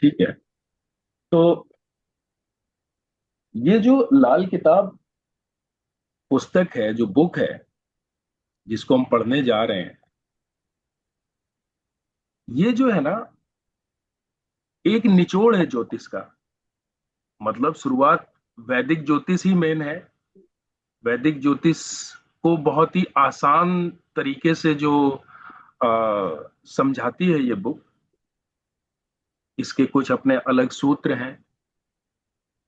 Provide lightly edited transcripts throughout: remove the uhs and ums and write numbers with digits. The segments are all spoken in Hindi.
ठीक है। तो ये जो लाल किताब पुस्तक है, जो बुक है जिसको हम पढ़ने जा रहे हैं, ये जो है ना, एक निचोड़ है ज्योतिष का। मतलब शुरुआत वैदिक ज्योतिष ही मेन है। वैदिक ज्योतिष को बहुत ही आसान तरीके से जो समझाती है ये बुक। इसके कुछ अपने अलग सूत्र हैं।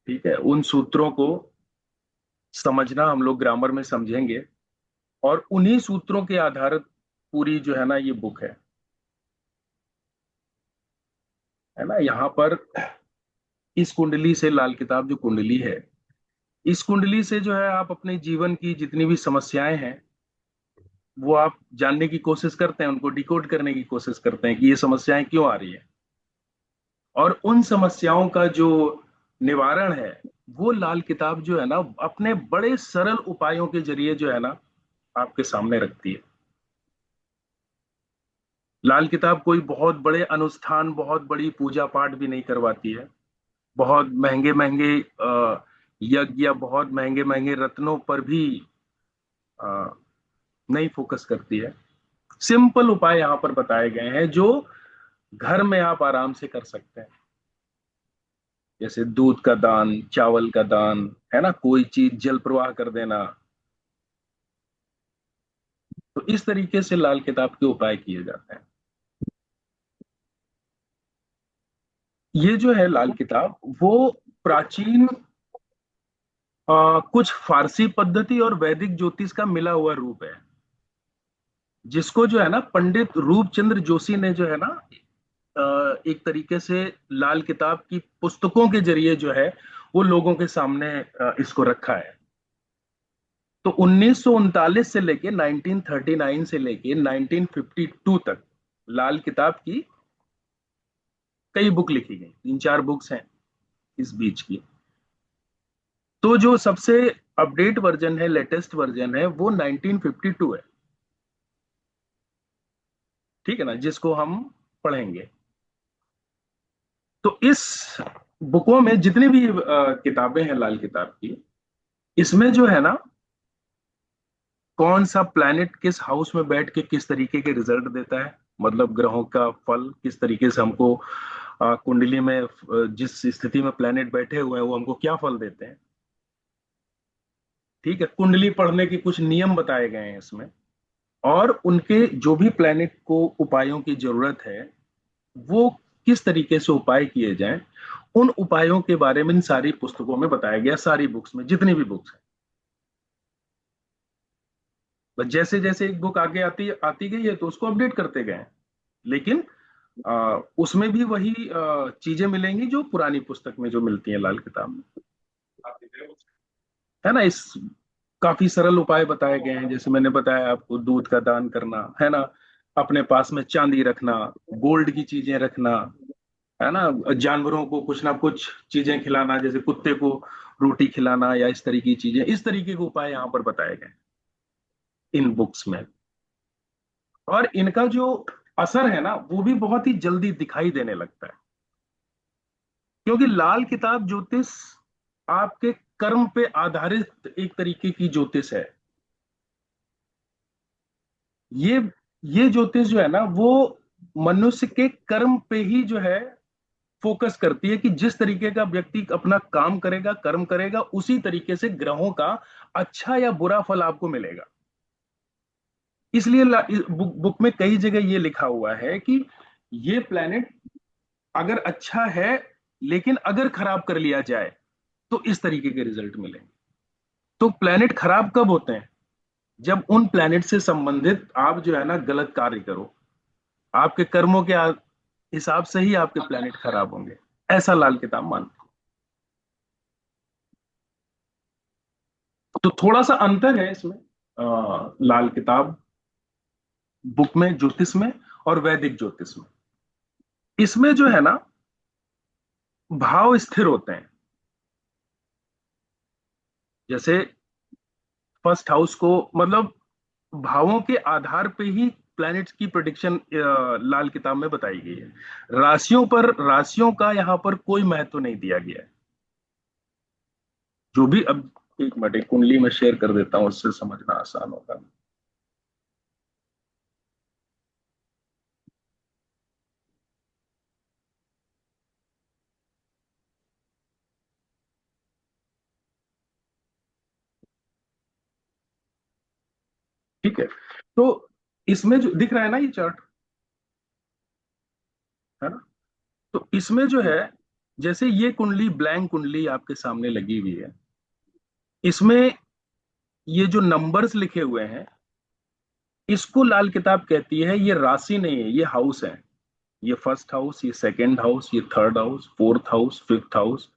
ठीक है, उन सूत्रों को समझना हम लोग ग्रामर में समझेंगे, और उन्हीं सूत्रों के आधारित पूरी जो है ना ये बुक है ना। यहाँ पर इस कुंडली से, लाल किताब जो कुंडली है, इस कुंडली से जो है आप अपने जीवन की जितनी भी समस्याएं हैं वो आप जानने की कोशिश करते हैं, उनको डिकोड करने की कोशिश करते हैं कि ये समस्याएं क्यों आ रही है। और उन समस्याओं का जो निवारण है, वो लाल किताब जो है ना अपने बड़े सरल उपायों के जरिए जो है ना आपके सामने रखती है। लाल किताब कोई बहुत बड़े अनुष्ठान, बहुत बड़ी पूजा पाठ भी नहीं करवाती है। बहुत महंगे महंगे यज्ञ या बहुत महंगे महंगे रत्नों पर भी अ, नहीं फोकस करती है। सिंपल उपाय यहाँ पर बताए गए हैं जो घर में आप आराम से कर सकते हैं। जैसे दूध का दान, चावल का दान, है ना, कोई चीज जल प्रवाह कर देना। तो इस तरीके से लाल किताब के उपाय किए जाते हैं। ये जो है लाल किताब, वो प्राचीन कुछ फारसी पद्धति और वैदिक ज्योतिष का मिला हुआ रूप है, जिसको जो है ना पंडित रूपचंद्र जोशी ने जो है ना एक तरीके से लाल किताब की पुस्तकों के जरिए जो है वो लोगों के सामने इसको रखा है। तो 1939 से लेके 1939 से लेके 1952 तक लाल किताब की कई बुक लिखी गई, तीन चार बुक्स हैं इस बीच की। तो जो सबसे अपडेट वर्जन है, लेटेस्ट वर्जन है, वो 1952 है। ठीक है ना, जिसको हम पढ़ेंगे। तो इस बुकों में जितनी भी किताबें हैं लाल किताब की, इसमें जो है ना कौन सा प्लैनेट किस हाउस में बैठ के किस तरीके के रिजल्ट देता है, मतलब ग्रहों का फल किस तरीके से हमको कुंडली में जिस स्थिति में प्लैनेट बैठे हुए हैं वो हमको क्या फल देते हैं। ठीक है, कुंडली पढ़ने के कुछ नियम बताए गए हैं इसमें। और उनके जो भी प्लैनेट को उपायों की जरूरत है, वो किस तरीके से उपाय किए जाएं, उन उपायों के बारे में इन सारी पुस्तकों में बताया गया, सारी बुक्स में जितनी भी बुक्स हैं। बस जैसे जैसे एक बुक आगे आती आती गई है तो उसको अपडेट करते गए हैं। लेकिन उसमें भी वही चीजें मिलेंगी जो पुरानी पुस्तक में जो मिलती है लाल किताब में, है ना। इस काफी सरल उपाय बताए गए हैं, जैसे मैंने बताया आपको, दूध का दान करना, है ना, अपने पास में चांदी रखना, गोल्ड की चीजें रखना, है ना, जानवरों को कुछ ना कुछ चीजें खिलाना, जैसे कुत्ते को रोटी खिलाना, या इस तरीके की चीजें, इस तरीके के उपाय यहाँ पर बताए गए हैं इन बुक्स में। और इनका जो असर है ना वो भी बहुत ही जल्दी दिखाई देने लगता है, क्योंकि लाल किताब ज्योतिष आपके कर्म पे आधारित एक तरीके की ज्योतिष है। ये ये ज्योतिष जो है ना वो मनुष्य के कर्म पे ही जो है फोकस करती है, कि जिस तरीके का व्यक्ति अपना काम करेगा, कर्म करेगा, उसी तरीके से ग्रहों का अच्छा या बुरा फल आपको मिलेगा। इसलिए बुक में कई जगह ये लिखा हुआ है कि ये प्लेनेट अगर अच्छा है, लेकिन अगर खराब कर लिया जाए तो इस तरीके के रिजल्ट मिलेंगे। तो प्लेनेट खराब कब होते हैं? जब उन प्लेनेट से संबंधित आप जो है ना गलत कार्य करो, आपके कर्मों के हिसाब से ही आपके प्लेनेट खराब होंगे, ऐसा लाल किताब मानते हैं। तो थोड़ा सा अंतर है इसमें लाल किताब बुक में, ज्योतिष में और वैदिक ज्योतिष में। इसमें जो है ना भाव स्थिर होते हैं। जैसे फर्स्ट हाउस को, मतलब भावों के आधार पे ही प्लैनेट्स की प्रेडिक्शन लाल किताब में बताई गई है। राशियों का यहाँ पर कोई महत्व नहीं दिया गया है। जो भी अब, एक मिनट, एक कुंडली में शेयर कर देता हूं, उससे समझना आसान होगा। ठीक है, तो इसमें जो दिख रहा है ना ये चार्ट, है ना, तो इसमें जो है, जैसे ये कुंडली, ब्लैंक कुंडली आपके सामने लगी हुई है, इसमें ये जो नंबर्स लिखे हुए हैं, इसको लाल किताब कहती है ये राशि नहीं है, ये हाउस है। ये फर्स्ट हाउस, ये सेकंड हाउस, ये third house, fourth house, fifth house,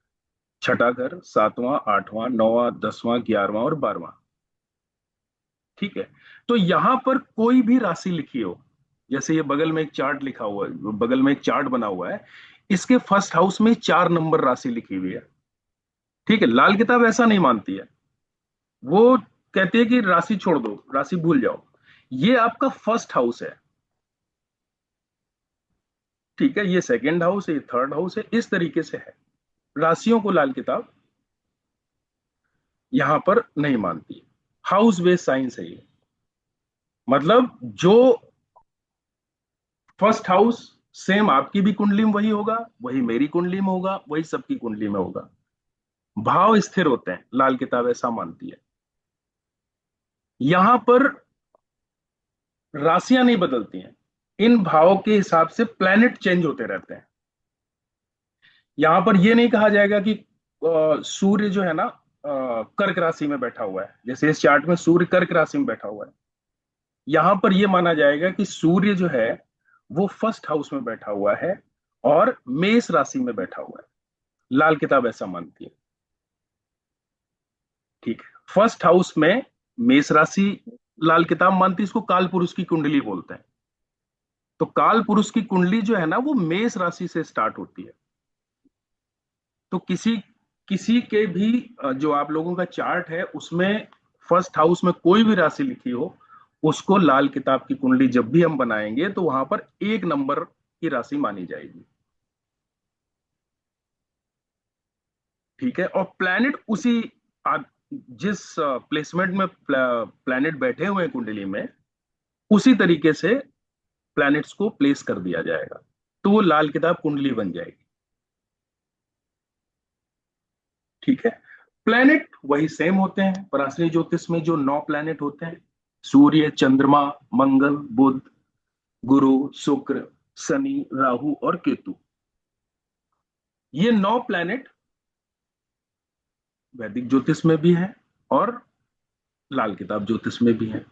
छठा घर, सातवां, आठवां, नौवां, 10वां, 11वां और 12वां। ठीक है, तो यहां पर कोई भी राशि लिखी हो, जैसे ये बगल में एक चार्ट लिखा हुआ है, बगल में एक चार्ट बना हुआ है, इसके फर्स्ट हाउस में 4 नंबर राशि लिखी हुई है। ठीक है, लाल किताब ऐसा नहीं मानती है। वो कहती है कि राशि छोड़ दो, राशि भूल जाओ। ये आपका फर्स्ट हाउस है। ठीक है, ये सेकंड हाउस है, ये थर्ड हाउस है, इस तरीके से है। राशियों को लाल किताब यहां पर नहीं मानती। हाउस बेस्ड साइंस है ये। मतलब जो फर्स्ट हाउस, सेम आपकी भी कुंडली में वही होगा, वही मेरी कुंडली में होगा, वही सबकी कुंडली में होगा। भाव स्थिर होते हैं, लाल किताब ऐसा मानती है। यहां पर राशियां नहीं बदलती हैं, इन भावों के हिसाब से प्लैनेट चेंज होते रहते हैं। यहां पर यह नहीं कहा जाएगा कि सूर्य जो है ना कर्क राशि में बैठा हुआ है, जैसे इस चार्ट में सूर्य कर्क राशि में बैठा हुआ है। यहां पर यह माना जाएगा कि सूर्य जो है वो फर्स्ट हाउस में बैठा हुआ है और मेष राशि में बैठा हुआ है। लाल किताब ऐसा मानती है। ठीक है, फर्स्ट हाउस में मेष राशि लाल किताब मानती है, इसको काल पुरुष की कुंडली बोलते हैं। तो काल पुरुष की कुंडली जो है ना वो मेष राशि से स्टार्ट होती है। तो किसी किसी के भी जो आप लोगों का चार्ट है उसमें फर्स्ट हाउस में कोई भी राशि लिखी हो, उसको लाल किताब की कुंडली जब भी हम बनाएंगे तो वहां पर 1 नंबर की राशि मानी जाएगी। ठीक है, और प्लैनेट उसी जिस प्लेसमेंट में प्लैनेट बैठे हुए हैं कुंडली में, उसी तरीके से प्लैनेट्स को प्लेस कर दिया जाएगा, तो वो लाल किताब कुंडली बन जाएगी। ठीक है, प्लैनेट वही सेम होते हैं। पराशरी ज्योतिष में जो 9 प्लैनेट होते हैं, सूर्य, चंद्रमा, मंगल, बुध, गुरु, शुक्र, शनि, राहु और केतु, ये 9 प्लैनेट वैदिक ज्योतिष में भी है और लाल किताब ज्योतिष में भी है।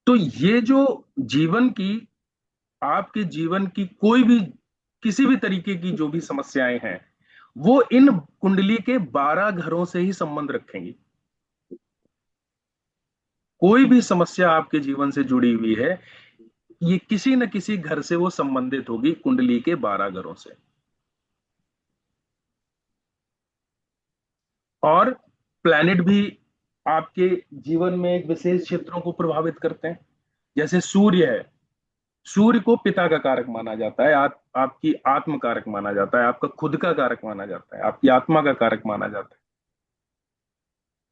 तो ये जो जीवन की, आपके जीवन की कोई भी, किसी भी तरीके की जो भी समस्याएं हैं, वो इन कुंडली के 12 घरों से ही संबंध रखेंगी। कोई भी समस्या आपके जीवन से जुड़ी हुई है, ये किसी न किसी घर से वो संबंधित होगी, कुंडली के 12 घरों से। और प्लैनेट भी आपके जीवन में एक विशेष क्षेत्रों को प्रभावित करते हैं। जैसे सूर्य है, सूर्य को पिता का कारक माना जाता है, आपकी आत्म कारक माना जाता है, आपका खुद का कारक माना जाता है, आपकी आत्मा का कारक माना जाता है।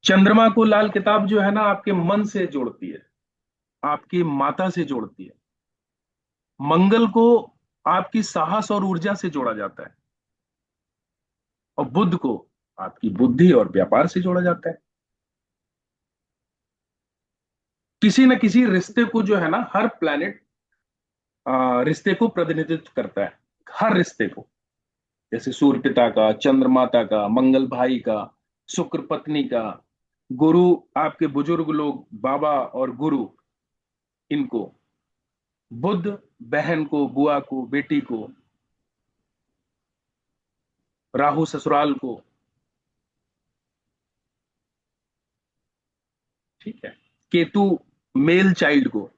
चंद्रमा को लाल किताब जो है ना आपके मन से जोड़ती है, आपकी माता से जोड़ती है। मंगल को आपकी साहस और ऊर्जा से जोड़ा जाता है, और बुध को आपकी बुद्धि और व्यापार से जोड़ा जाता है। किसी न किसी रिश्ते को जो है ना, हर प्लैनेट रिश्ते को प्रतिनिधित्व करता है, हर रिश्ते को। जैसे सूर्य पिता का, चंद्र माता का, मंगल भाई का, शुक्र पत्नी का, गुरु आपके बुजुर्ग लोग, बाबा और गुरु, इनको, बुध बहन को, बुआ को, बेटी को, राहु ससुराल को। ठीक है, केतु मेल चाइल्ड को।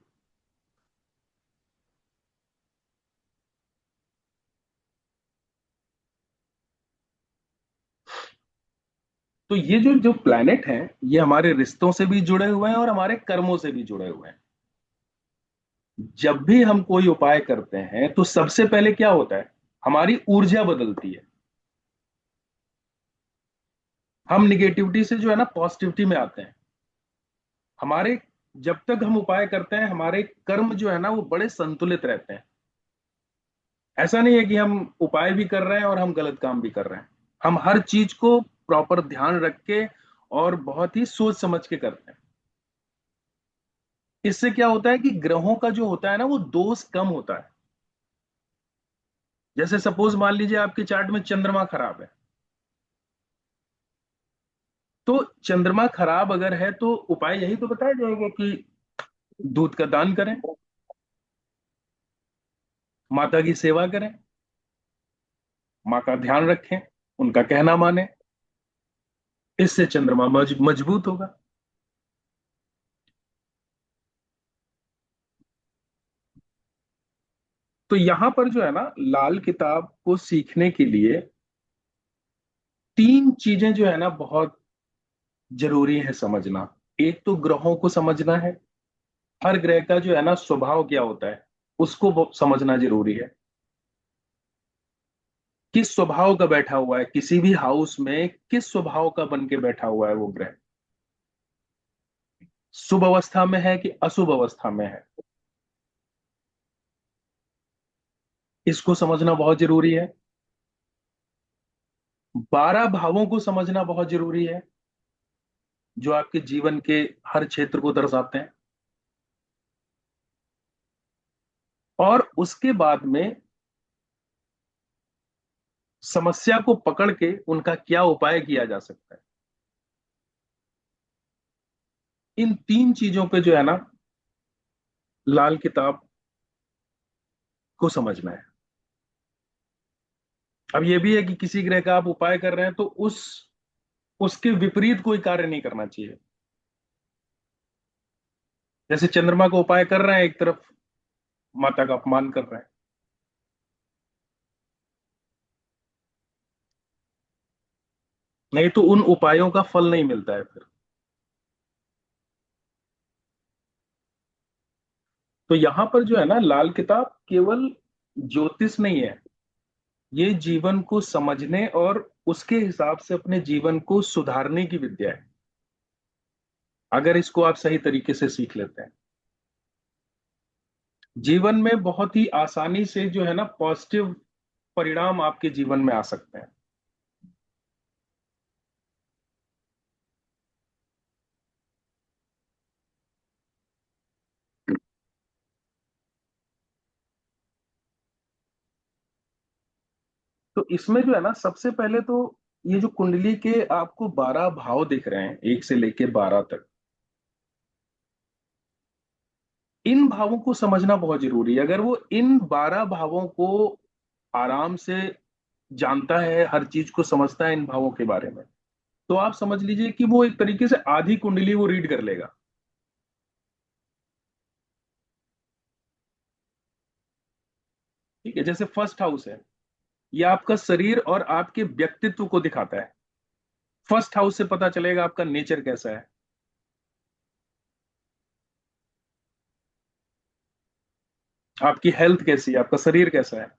तो ये जो जो प्लैनेट हैं, ये हमारे रिश्तों से भी जुड़े हुए हैं और हमारे कर्मों से भी जुड़े हुए हैं। जब भी हम कोई उपाय करते हैं तो सबसे पहले क्या होता है, हमारी ऊर्जा बदलती है। हम निगेटिविटी से जो है ना पॉजिटिविटी में आते हैं। हमारे, जब तक हम उपाय करते हैं हमारे कर्म जो है ना वो बड़े संतुलित रहते हैं। ऐसा नहीं है कि हम उपाय भी कर रहे हैं और हम गलत काम भी कर रहे हैं। हम हर चीज को प्रॉपर ध्यान रख के और बहुत ही सोच समझ के करते हैं। इससे क्या होता है कि ग्रहों का जो होता है ना वो दोष कम होता है। जैसे सपोज मान लीजिए आपके चार्ट में चंद्रमा खराब है, तो चंद्रमा खराब अगर है तो उपाय यही तो बताया जाएगा कि दूध का दान करें, माता की सेवा करें, माँ का ध्यान रखें, उनका कहना माने। इससे चंद्रमा मजबूत होगा। तो यहां पर जो है ना लाल किताब को सीखने के लिए तीन चीजें जो है ना बहुत जरूरी है समझना। एक तो ग्रहों को समझना है, हर ग्रह का जो है ना स्वभाव क्या होता है उसको समझना जरूरी है। किस स्वभाव का बैठा हुआ है, किसी भी हाउस में किस स्वभाव का बन के बैठा हुआ है वो ग्रह, शुभ अवस्था में है कि अशुभ अवस्था में है, इसको समझना बहुत जरूरी है। 12 भावों को समझना बहुत जरूरी है, जो आपके जीवन के हर क्षेत्र को दर्शाते हैं। और उसके बाद में समस्या को पकड़ के उनका क्या उपाय किया जा सकता है। इन तीन चीजों पे जो है ना लाल किताब को समझना है। अब ये भी है कि किसी ग्रह का आप उपाय कर रहे हैं तो उसके विपरीत कोई कार्य नहीं करना चाहिए। जैसे चंद्रमा का उपाय कर रहे हैं, एक तरफ माता का अपमान कर रहे हैं, नहीं तो उन उपायों का फल नहीं मिलता है फिर। तो यहां पर जो है ना लाल किताब केवल ज्योतिष नहीं है, ये जीवन को समझने और उसके हिसाब से अपने जीवन को सुधारने की विद्या है, अगर इसको आप सही तरीके से सीख लेते हैं। जीवन में बहुत ही आसानी से जो है ना पॉजिटिव परिणाम आपके जीवन में आ सकते हैं। तो इसमें जो है ना सबसे पहले तो ये जो कुंडली के आपको 12 भाव दिख रहे हैं 1 से लेके 12 तक, इन भावों को समझना बहुत जरूरी है। अगर वो इन 12 भावों को आराम से जानता है, हर चीज को समझता है इन भावों के बारे में, तो आप समझ लीजिए कि वो एक तरीके से आधी कुंडली वो रीड कर लेगा। ठीक है, जैसे फर्स्ट हाउस है, ये आपका शरीर और आपके व्यक्तित्व को दिखाता है। फर्स्ट हाउस से पता चलेगा आपका नेचर कैसा है, आपकी हेल्थ कैसी है, आपका शरीर कैसा है।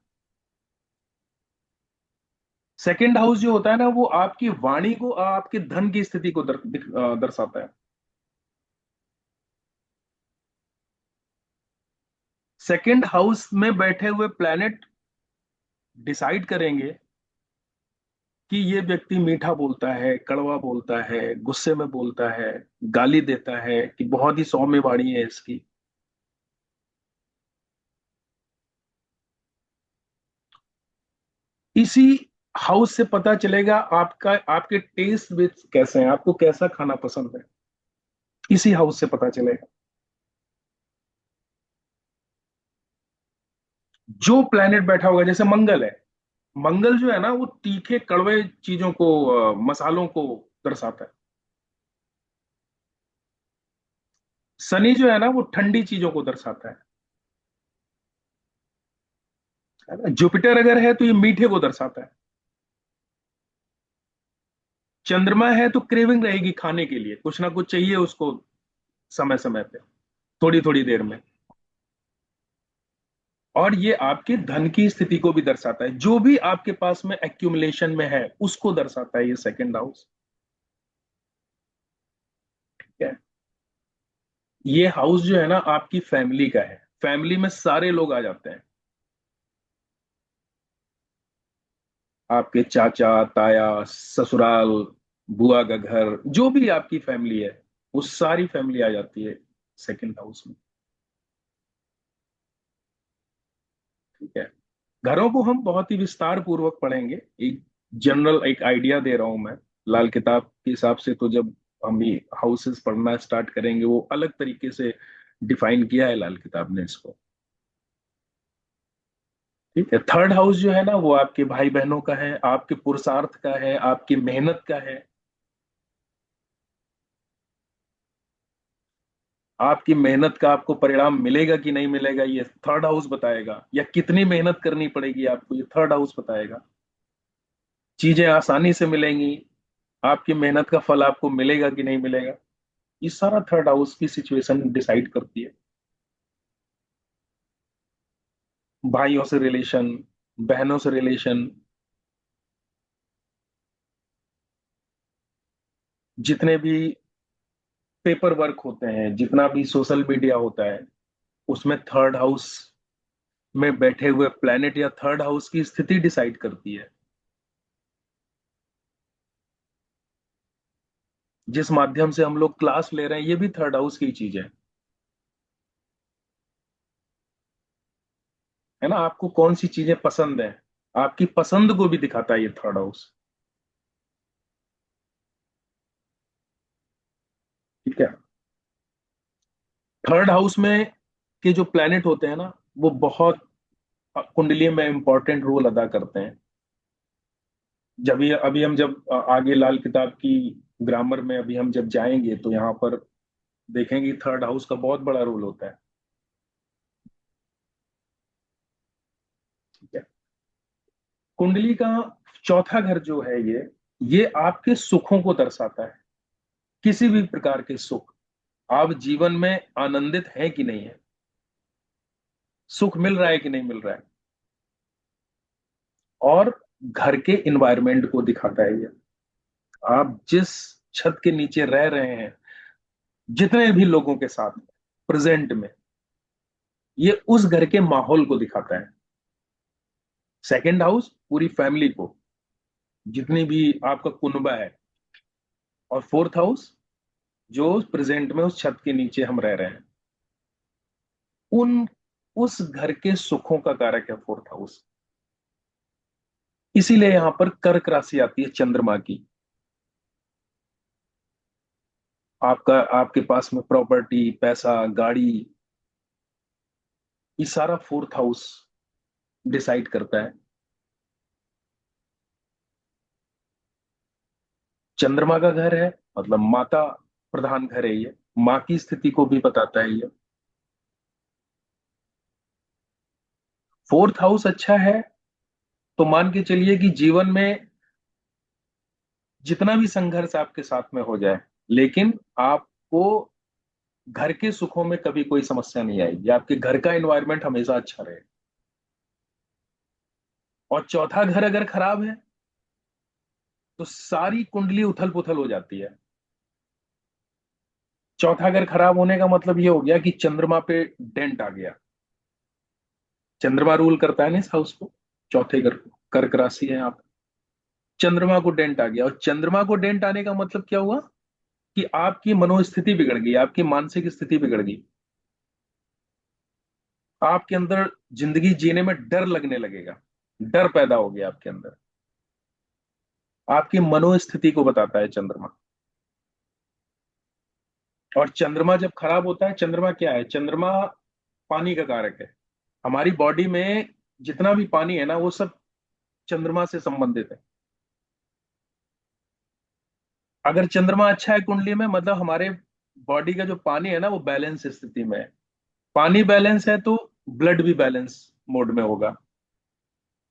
सेकंड हाउस जो होता है ना वो आपकी वाणी को, आपके धन की स्थिति को दर्शाता है। सेकंड हाउस में बैठे हुए प्लैनेट डिसाइड करेंगे कि ये व्यक्ति मीठा बोलता है, कड़वा बोलता है, गुस्से में बोलता है, गाली देता है, कि बहुत ही सौम्य वाणी है इसकी। इसी हाउस से पता चलेगा आपका, आपके टेस्ट बेस कैसे हैं, आपको कैसा खाना पसंद है, इसी हाउस से पता चलेगा। जो प्लैनेट बैठा होगा, जैसे मंगल है, मंगल जो है ना वो तीखे कड़वे चीजों को, मसालों को दर्शाता है। शनि जो है ना वो ठंडी चीजों को दर्शाता है ना? जुपिटर अगर है तो ये मीठे को दर्शाता है। चंद्रमा है तो क्रेविंग रहेगी खाने के लिए, कुछ ना कुछ चाहिए उसको समय समय पे, थोड़ी थोड़ी देर में। और ये आपके धन की स्थिति को भी दर्शाता है, जो भी आपके पास में एक्यूमुलेशन में है उसको दर्शाता है ये सेकंड हाउस। ठीक है। ये हाउस जो है ना आपकी फैमिली का है, फैमिली में सारे लोग आ जाते हैं, आपके चाचा ताया, ससुराल, बुआ का घर, जो भी आपकी फैमिली है वो सारी फैमिली आ जाती है सेकंड हाउस में। ठीक है। घरों को हम बहुत ही विस्तार पूर्वक पढ़ेंगे, एक जनरल एक आइडिया दे रहा हूं मैं। लाल किताब के हिसाब से तो जब हम ये हाउसेस पढ़ना स्टार्ट करेंगे वो अलग तरीके से डिफाइन किया है लाल किताब ने इसको। ठीक है। थर्ड हाउस जो है ना वो आपके भाई बहनों का है, आपके पुरुषार्थ का है, आपकी मेहनत का है। आपकी मेहनत का आपको परिणाम मिलेगा कि नहीं मिलेगा ये थर्ड हाउस बताएगा, या कितनी मेहनत करनी पड़ेगी आपको ये थर्ड हाउस बताएगा। चीजें आसानी से मिलेंगी, आपकी मेहनत का फल आपको मिलेगा कि नहीं मिलेगा, ये सारा थर्ड हाउस की सिचुएशन डिसाइड करती है। भाइयों से रिलेशन, बहनों से रिलेशन, जितने भी पेपर वर्क होते हैं, जितना भी सोशल मीडिया होता है, उसमें थर्ड हाउस में बैठे हुए प्लेनेट या थर्ड हाउस की स्थिति डिसाइड करती है। जिस माध्यम से हम लोग क्लास ले रहे हैं ये भी थर्ड हाउस की चीज है ना। आपको कौन सी चीजें पसंद है, आपकी पसंद को भी दिखाता है ये थर्ड हाउस। ठीक है। थर्ड हाउस में के जो प्लैनेट होते हैं ना वो बहुत कुंडली में इंपॉर्टेंट रोल अदा करते हैं। जब ये अभी हम जब आगे लाल किताब की ग्रामर में अभी हम जब जाएंगे तो यहाँ पर देखेंगे थर्ड हाउस का बहुत बड़ा रोल होता है। ठीक है। कुंडली का चौथा घर जो है ये आपके सुखों को दर्शाता है। किसी भी प्रकार के सुख, आप जीवन में आनंदित हैं कि नहीं है, सुख मिल रहा है कि नहीं मिल रहा है। और घर के इन्वायरमेंट को दिखाता है ये। आप जिस छत के नीचे रह रहे हैं, जितने भी लोगों के साथ प्रेजेंट में, ये उस घर के माहौल को दिखाता है। सेकंड हाउस पूरी फैमिली को, जितनी भी आपका कुनबा है। और फोर्थ हाउस जो प्रेजेंट में उस छत के नीचे हम रह रहे हैं, उन उस घर के सुखों का कारक है फोर्थ हाउस। इसीलिए यहां पर कर्क राशि आती है चंद्रमा की। आपका आपके पास में प्रॉपर्टी, पैसा, गाड़ी, ये सारा फोर्थ हाउस डिसाइड करता है। चंद्रमा का घर है मतलब माता प्रधान घर है ये, माँ की स्थिति को भी बताता है ये। फोर्थ हाउस अच्छा है तो मान के चलिए कि जीवन में जितना भी संघर्ष आपके साथ में हो जाए, लेकिन आपको घर के सुखों में कभी कोई समस्या नहीं आएगी, आपके घर का एनवायरनमेंट हमेशा अच्छा रहे। और चौथा घर अगर खराब है तो सारी कुंडली उथल पुथल हो जाती है। चौथा घर खराब होने का मतलब ये हो गया कि चंद्रमा पे डेंट आ गया। चंद्रमा रूल करता है ना इस हाउस को, चौथे घर को, कर्क राशि है आप। चंद्रमा को डेंट आ गया, और चंद्रमा को डेंट आने का मतलब क्या हुआ कि आपकी मनोस्थिति बिगड़ गई, आपकी मानसिक स्थिति बिगड़ गई। आपके अंदर जिंदगी जीने में डर लगने लगेगा, डर पैदा हो गया आपके अंदर। आपकी मनोस्थिति को बताता है चंद्रमा। और चंद्रमा जब खराब होता है, चंद्रमा क्या है, चंद्रमा पानी का कारक है। हमारी बॉडी में जितना भी पानी है ना वो सब चंद्रमा से संबंधित है। अगर चंद्रमा अच्छा है कुंडली में, मतलब हमारे बॉडी का जो पानी है ना वो बैलेंस स्थिति में है। पानी बैलेंस है तो ब्लड भी बैलेंस मोड में होगा,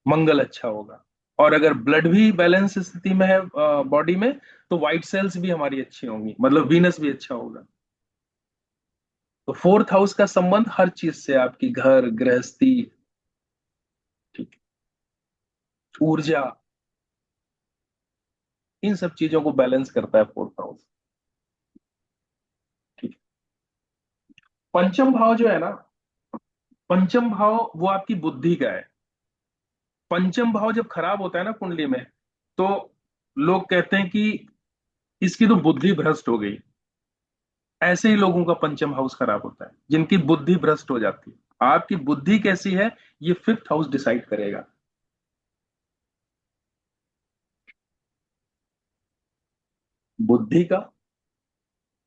मंगल अच्छा होगा। और अगर ब्लड भी बैलेंस स्थिति में है बॉडी में, तो व्हाइट सेल्स भी हमारी अच्छी होंगी, मतलब वीनस भी अच्छा होगा। तो फोर्थ हाउस का संबंध हर चीज से, आपकी घर गृहस्थी, ऊर्जा, इन सब चीजों को बैलेंस करता है फोर्थ हाउस। ठीक है। पंचम भाव जो है ना, पंचम भाव वो आपकी बुद्धि का है। पंचम भाव जब खराब होता है ना कुंडली में, तो लोग कहते हैं कि इसकी तो बुद्धि भ्रष्ट हो गई। ऐसे ही लोगों का पंचम हाउस खराब होता है, जिनकी बुद्धि भ्रष्ट हो जाती है। आपकी बुद्धि कैसी है, ये फिफ्थ हाउस डिसाइड करेगा। बुद्धि का,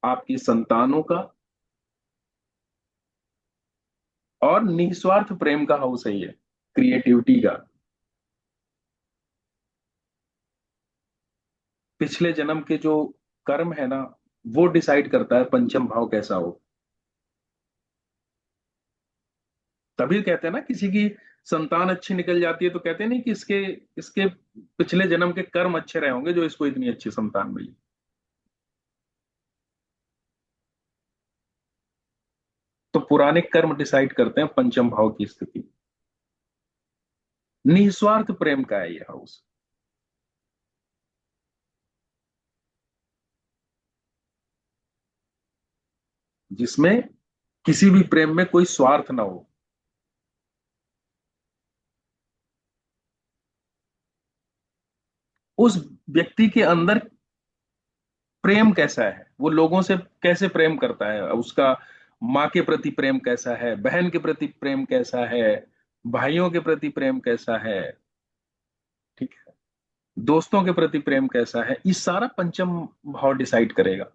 आपकी संतानों का, और निस्वार्थ प्रेम का हाउस है ये, क्रिएटिविटी का। पिछले जन्म के जो कर्म है ना, वो डिसाइड करता है पंचम भाव कैसा हो। तभी कहते हैं ना, किसी की संतान अच्छी निकल जाती है तो कहते हैं नहीं कि इसके इसके पिछले जन्म के कर्म अच्छे रहे होंगे जो इसको इतनी अच्छी संतान मिली। तो पुराने कर्म डिसाइड करते हैं पंचम भाव की स्थिति। निस्वार्थ प्रेम का है ये हाउस। जिसमें किसी भी प्रेम में कोई स्वार्थ ना हो। उस व्यक्ति के अंदर प्रेम कैसा है, वो लोगों से कैसे प्रेम करता है, उसका माँ के प्रति प्रेम कैसा है, बहन के प्रति प्रेम कैसा है, भाइयों के प्रति प्रेम कैसा है, ठीक है, दोस्तों के प्रति प्रेम कैसा है, ये सारा पंचम भाव डिसाइड करेगा।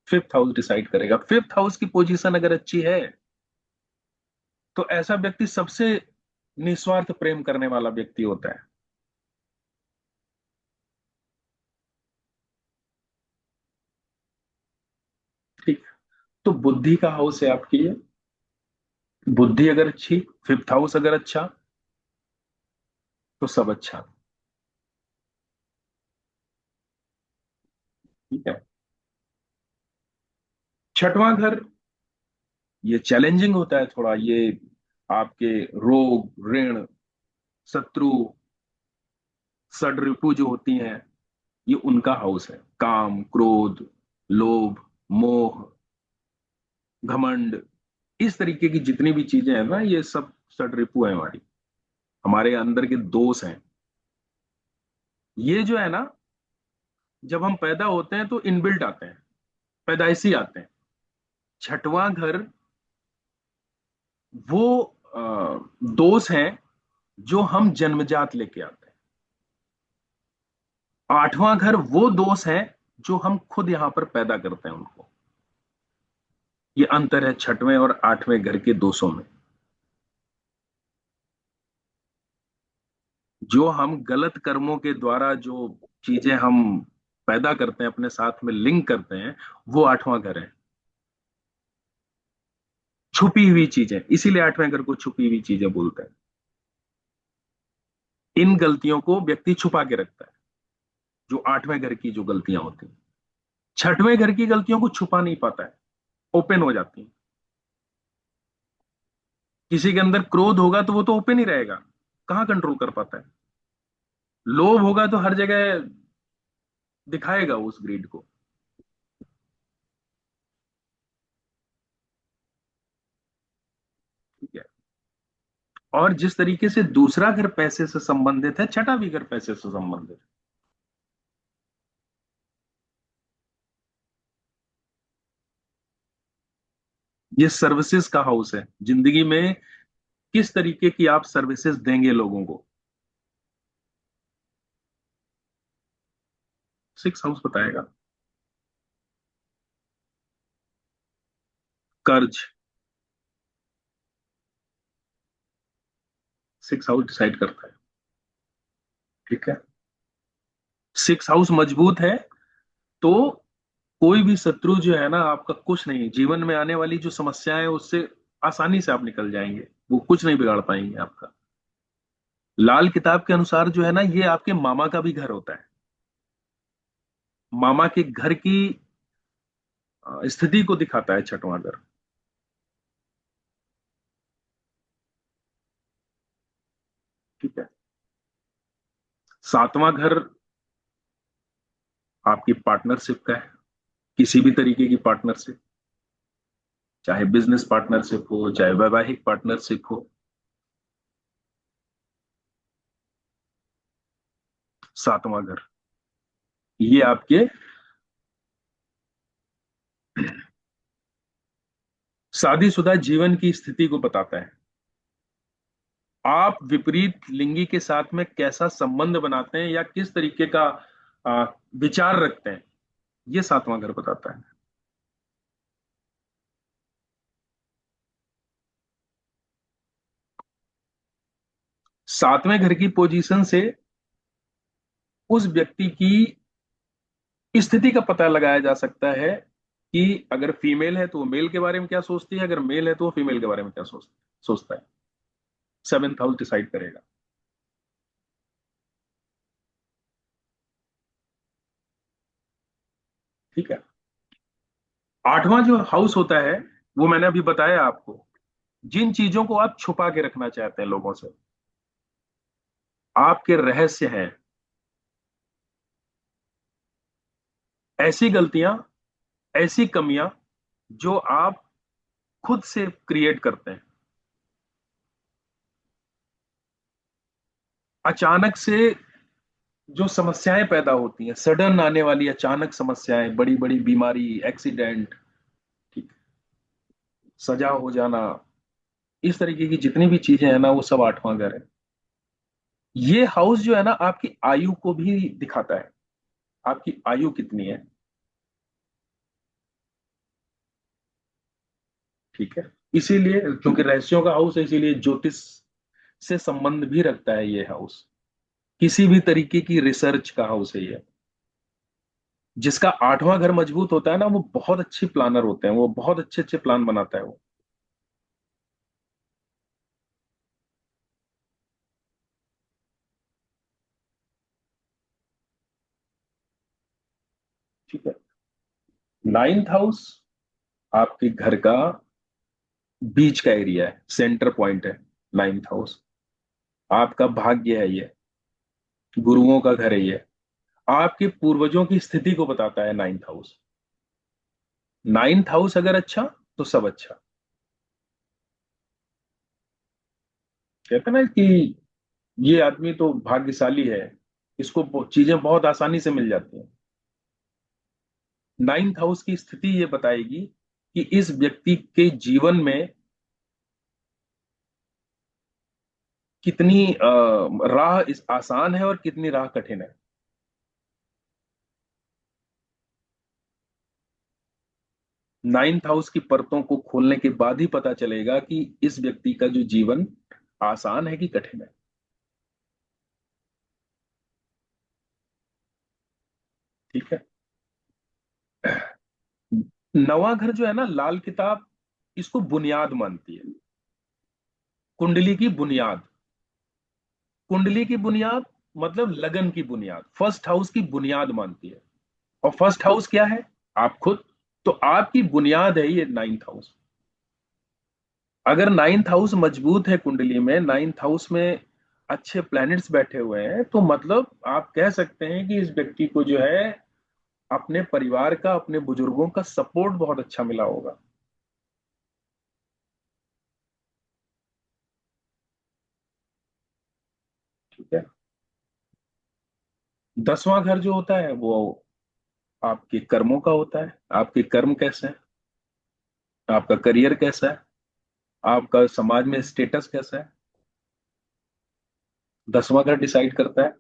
फिफ्थ हाउस डिसाइड करेगा। फिफ्थ हाउस की पोजीशन अगर अच्छी है, तो ऐसा व्यक्ति सबसे निस्वार्थ प्रेम करने वाला व्यक्ति होता है। ठीक है। तो बुद्धि का हाउस है आपकी ये। बुद्धि अगर अच्छी, फिफ्थ हाउस अगर अच्छा, तो सब अच्छा। ठीक है। छठवां घर, ये चैलेंजिंग होता है थोड़ा ये। आपके रोग, ऋण, शत्रु, षड्रिपु जो होती हैं, ये उनका हाउस है। काम, क्रोध, लोभ, मोह, घमंड, इस तरीके की जितनी भी चीजें हैं ना, ये सब षड्रिपु है हमारी, हमारे अंदर के दोष हैं। ये जो है ना, जब हम पैदा होते हैं तो इनबिल्ट आते हैं, पैदाइशी आते हैं। छठवां घर वो दोष हैं जो हम जन्मजात लेके आते हैं। आठवां घर वो दोष है जो हम खुद यहां पर पैदा करते हैं उनको। ये अंतर है छठवें और आठवें घर के दोषों में। जो हम गलत कर्मों के द्वारा जो चीजें हम पैदा करते हैं, अपने साथ में लिंक करते हैं, वो आठवां घर है। छुपी हुई चीजें, इसीलिए आठवें घर को छुपी हुई चीजें बोलते हैं। इन गलतियों को व्यक्ति छुपा के रखता है, जो आठवें घर की जो गलतियां होती हैं। छठवें घर की गलतियों को छुपा नहीं पाता है, ओपन हो जाती हैं। किसी के अंदर क्रोध होगा तो वो तो ओपन ही रहेगा, कहाँ कंट्रोल कर पाता है। लोभ होगा तो हर जगह दिखाएगा उस ग्रीड को। ठीक है। और जिस तरीके से दूसरा घर पैसे से संबंधित है, छठा भी घर पैसे से संबंधित है। ये सर्विसेज का हाउस है। जिंदगी में किस तरीके की आप सर्विसेज देंगे लोगों को, सिक्स हाउस बताएगा। कर्ज, सिक्स हाउस डिसाइड करता है। ठीक है। सिक्स हाउस मजबूत है तो कोई भी शत्रु जो है ना आपका, कुछ नहीं, जीवन में आने वाली जो समस्याएं उससे आसानी से आप निकल जाएंगे। वो कुछ नहीं बिगाड़ पाएंगे आपका। लाल किताब के अनुसार जो है ना, ये आपके मामा का भी घर होता है। मामा के घर की स्थिति को दिखाता है छठवां घर। ठीक है। सातवां घर आपकी पार्टनरशिप का है, किसी भी तरीके की पार्टनरशिप, चाहे बिजनेस पार्टनरशिप हो, चाहे वैवाहिक पार्टनरशिप हो। सातवां घर ये आपके शादीशुदा जीवन की स्थिति को बताता है। आप विपरीत लिंगी के साथ में कैसा संबंध बनाते हैं या किस तरीके का आ, विचार रखते हैं, ये सातवां घर बताता है। सातवें घर की पोजीशन से उस व्यक्ति की स्थिति का पता लगाया जा सकता है कि अगर फीमेल है तो वो मेल के बारे में क्या सोचती है, अगर मेल है तो वो फीमेल के बारे में क्या सोचता है। सेवेंथ हाउस डिसाइड करेगा। ठीक है। आठवां जो हाउस होता है वो मैंने अभी बताया आपको, जिन चीजों को आप छुपा के रखना चाहते हैं लोगों से, आपके रहस्य हैं, ऐसी गलतियां, ऐसी कमियां जो आप खुद से क्रिएट करते हैं। अचानक से जो समस्याएं पैदा होती हैं, सडन आने वाली अचानक समस्याएं, बड़ी बड़ी बीमारी, एक्सीडेंट, ठीक, सजा हो जाना, इस तरीके की जितनी भी चीजें हैं ना, वो सब आठवां घर है। ये हाउस जो है ना आपकी आयु को भी दिखाता है, आपकी आयु कितनी है। ठीक है। इसीलिए क्योंकि रहस्यों का हाउस है, इसीलिए ज्योतिष से संबंध भी रखता है ये हाउस। किसी भी तरीके की रिसर्च का हाउस है ये। जिसका आठवां घर मजबूत होता है ना, वो बहुत अच्छे प्लानर होते हैं, वो बहुत अच्छे अच्छे प्लान बनाता है वो। ठीक है। नाइन्थ हाउस आपके घर का बीच का एरिया है, सेंटर पॉइंट है। नाइन्थ हाउस आपका भाग्य है ये, गुरुओं का घर है ये, आपके पूर्वजों की स्थिति को बताता है नाइन्थ हाउस। नाइन्थ हाउस अगर अच्छा तो सब अच्छा। कहते हैं ना कि ये आदमी तो भाग्यशाली है, इसको चीजें बहुत आसानी से मिल जाती हैं। नाइन्थ हाउस की स्थिति ये बताएगी कि इस व्यक्ति के जीवन में कितनी राह इस आसान है और कितनी राह कठिन है। नाइन्थ हाउस की परतों को खोलने के बाद ही पता चलेगा कि इस व्यक्ति का जो जीवन आसान है कि कठिन है। ठीक है। नवा घर जो है ना, लाल किताब इसको बुनियाद मानती है, कुंडली की बुनियाद। कुंडली की बुनियाद मतलब लगन की बुनियाद, फर्स्ट हाउस की बुनियाद मानती है। और फर्स्ट हाउस क्या है? आप खुद। तो आपकी बुनियाद है ये नाइन्थ हाउस। अगर नाइन्थ हाउस मजबूत है कुंडली में, नाइन्थ हाउस में अच्छे प्लैनेट्स बैठे हुए हैं, तो मतलब आप कह सकते हैं कि इस व्यक्ति को जो है अपने परिवार का, अपने बुजुर्गों का सपोर्ट बहुत अच्छा मिला होगा। ठीक है। दसवां घर जो होता है वो आपके कर्मों का होता है। आपके कर्म कैसे हैं, आपका करियर कैसा है, आपका समाज में स्टेटस कैसा है, दसवां घर डिसाइड करता है।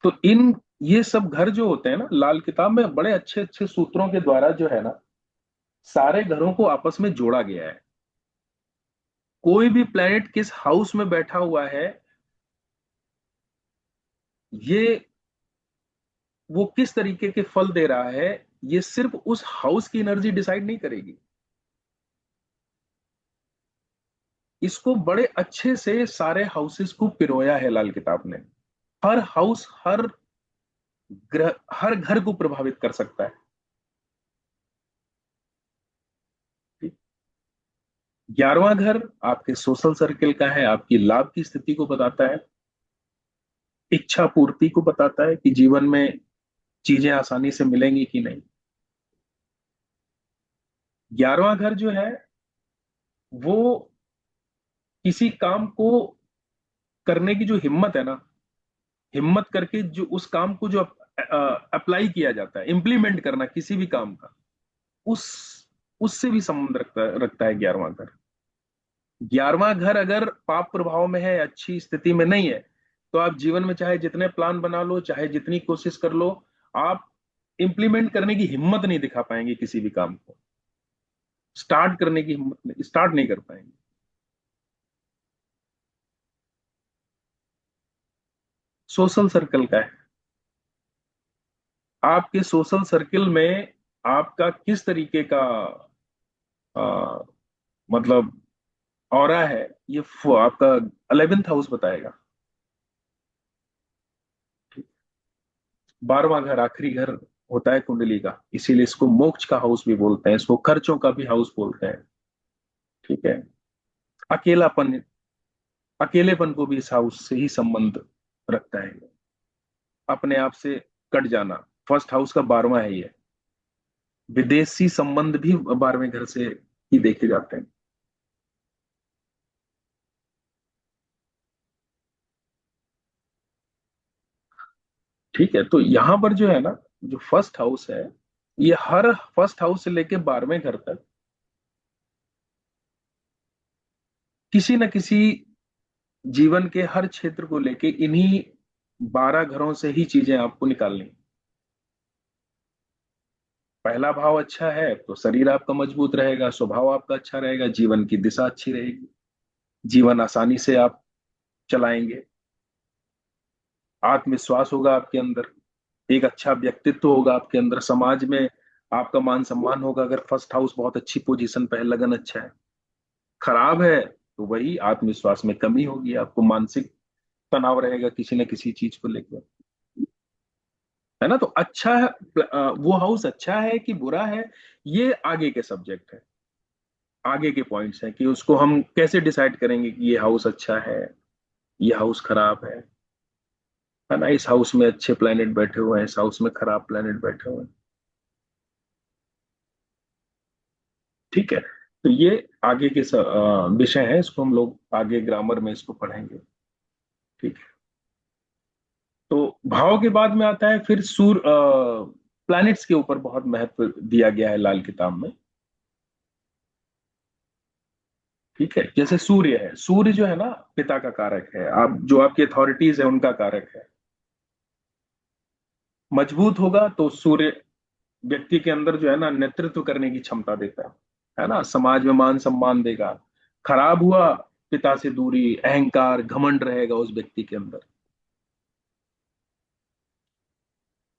तो इन ये सब घर जो होते हैं ना, लाल किताब में बड़े अच्छे अच्छे सूत्रों के द्वारा जो है ना, सारे घरों को आपस में जोड़ा गया है। कोई भी प्लेनेट किस हाउस में बैठा हुआ है, ये वो किस तरीके के फल दे रहा है, ये सिर्फ उस हाउस की एनर्जी डिसाइड नहीं करेगी। इसको बड़े अच्छे से सारे हाउसेस को पिरोया है लाल किताब ने। हर हाउस, हर ग्रह, हर घर को प्रभावित कर सकता है। ठीक? 11वां घर आपके सोशल सर्किल का है, आपकी लाभ की स्थिति को बताता है, इच्छा पूर्ति को बताता है कि जीवन में चीजें आसानी से मिलेंगी कि नहीं। 11वां घर जो है वो किसी काम को करने की जो हिम्मत है ना, हिम्मत करके जो उस काम को जो अप्लाई किया जाता है, इम्प्लीमेंट करना किसी भी काम का, उस उससे भी संबंध रखता है 11वां घर। 11वां घर अगर पाप प्रभाव में है, अच्छी स्थिति में नहीं है, तो आप जीवन में चाहे जितने प्लान बना लो, चाहे जितनी कोशिश कर लो, आप इंप्लीमेंट करने की हिम्मत नहीं दिखा पाएंगे, किसी भी काम को स्टार्ट करने की हिम्मत नहीं, स्टार्ट नहीं कर पाएंगे। सोशल सर्कल का है, आपके सोशल सर्किल में आपका किस तरीके का आ, मतलब ऑरा है, ये आपका 11th हाउस बताएगा। 12वां घर आखिरी घर होता है कुंडली का, इसीलिए इसको मोक्ष का हाउस भी बोलते हैं, इसको खर्चों का भी हाउस बोलते हैं। ठीक है। अकेलापन, अकेलेपन को भी इस हाउस से ही संबंध रखता है। अपने आप से कट जाना, फर्स्ट हाउस का 12वां है ये। विदेशी संबंध भी 12वें घर से ही देखे जाते हैं। ठीक है, तो यहां पर जो है ना, जो फर्स्ट हाउस है, ये हर फर्स्ट हाउस से लेके 12वें घर तक किसी न किसी जीवन के हर क्षेत्र को लेके इन्हीं 12 घरों से ही चीजें आपको निकालनी। पहला भाव अच्छा है तो शरीर आपका मजबूत रहेगा, स्वभाव आपका अच्छा रहेगा, जीवन की दिशा अच्छी रहेगी, जीवन आसानी से आप चलाएंगे, आत्मविश्वास होगा आपके अंदर, एक अच्छा व्यक्तित्व होगा आपके अंदर, समाज में आपका मान सम्मान होगा अगर फर्स्ट हाउस बहुत अच्छी पोजीशन पे है, लगन अच्छा है। खराब है तो वही आत्मविश्वास में कमी होगी, आपको मानसिक तनाव रहेगा किसी न किसी चीज को लेकर। है ना, तो अच्छा है, वो हाउस अच्छा है कि बुरा है, ये आगे के सब्जेक्ट है, आगे के पॉइंट्स हैं कि उसको हम कैसे डिसाइड करेंगे कि ये हाउस अच्छा है, ये हाउस खराब है ना, इस हाउस में अच्छे प्लेनेट बैठे हुए हैं, इस हाउस में खराब प्लेनेट बैठे हुए हैं। ठीक है, तो ये आगे के विषय है, इसको हम लोग आगे ग्रामर में इसको पढ़ेंगे। ठीक है। तो भाव के बाद में आता है फिर सूर्य, प्लैनेट्स के ऊपर बहुत महत्व दिया गया है लाल किताब में। ठीक है, जैसे सूर्य है, सूर्य जो है ना पिता का कारक है, आप जो आपकी अथॉरिटीज है उनका कारक है। मजबूत होगा तो सूर्य व्यक्ति के अंदर जो है ना नेतृत्व करने की क्षमता देता है ना, समाज में मान सम्मान देगा। खराब हुआ, पिता से दूरी, अहंकार, घमंड रहेगा उस व्यक्ति के अंदर।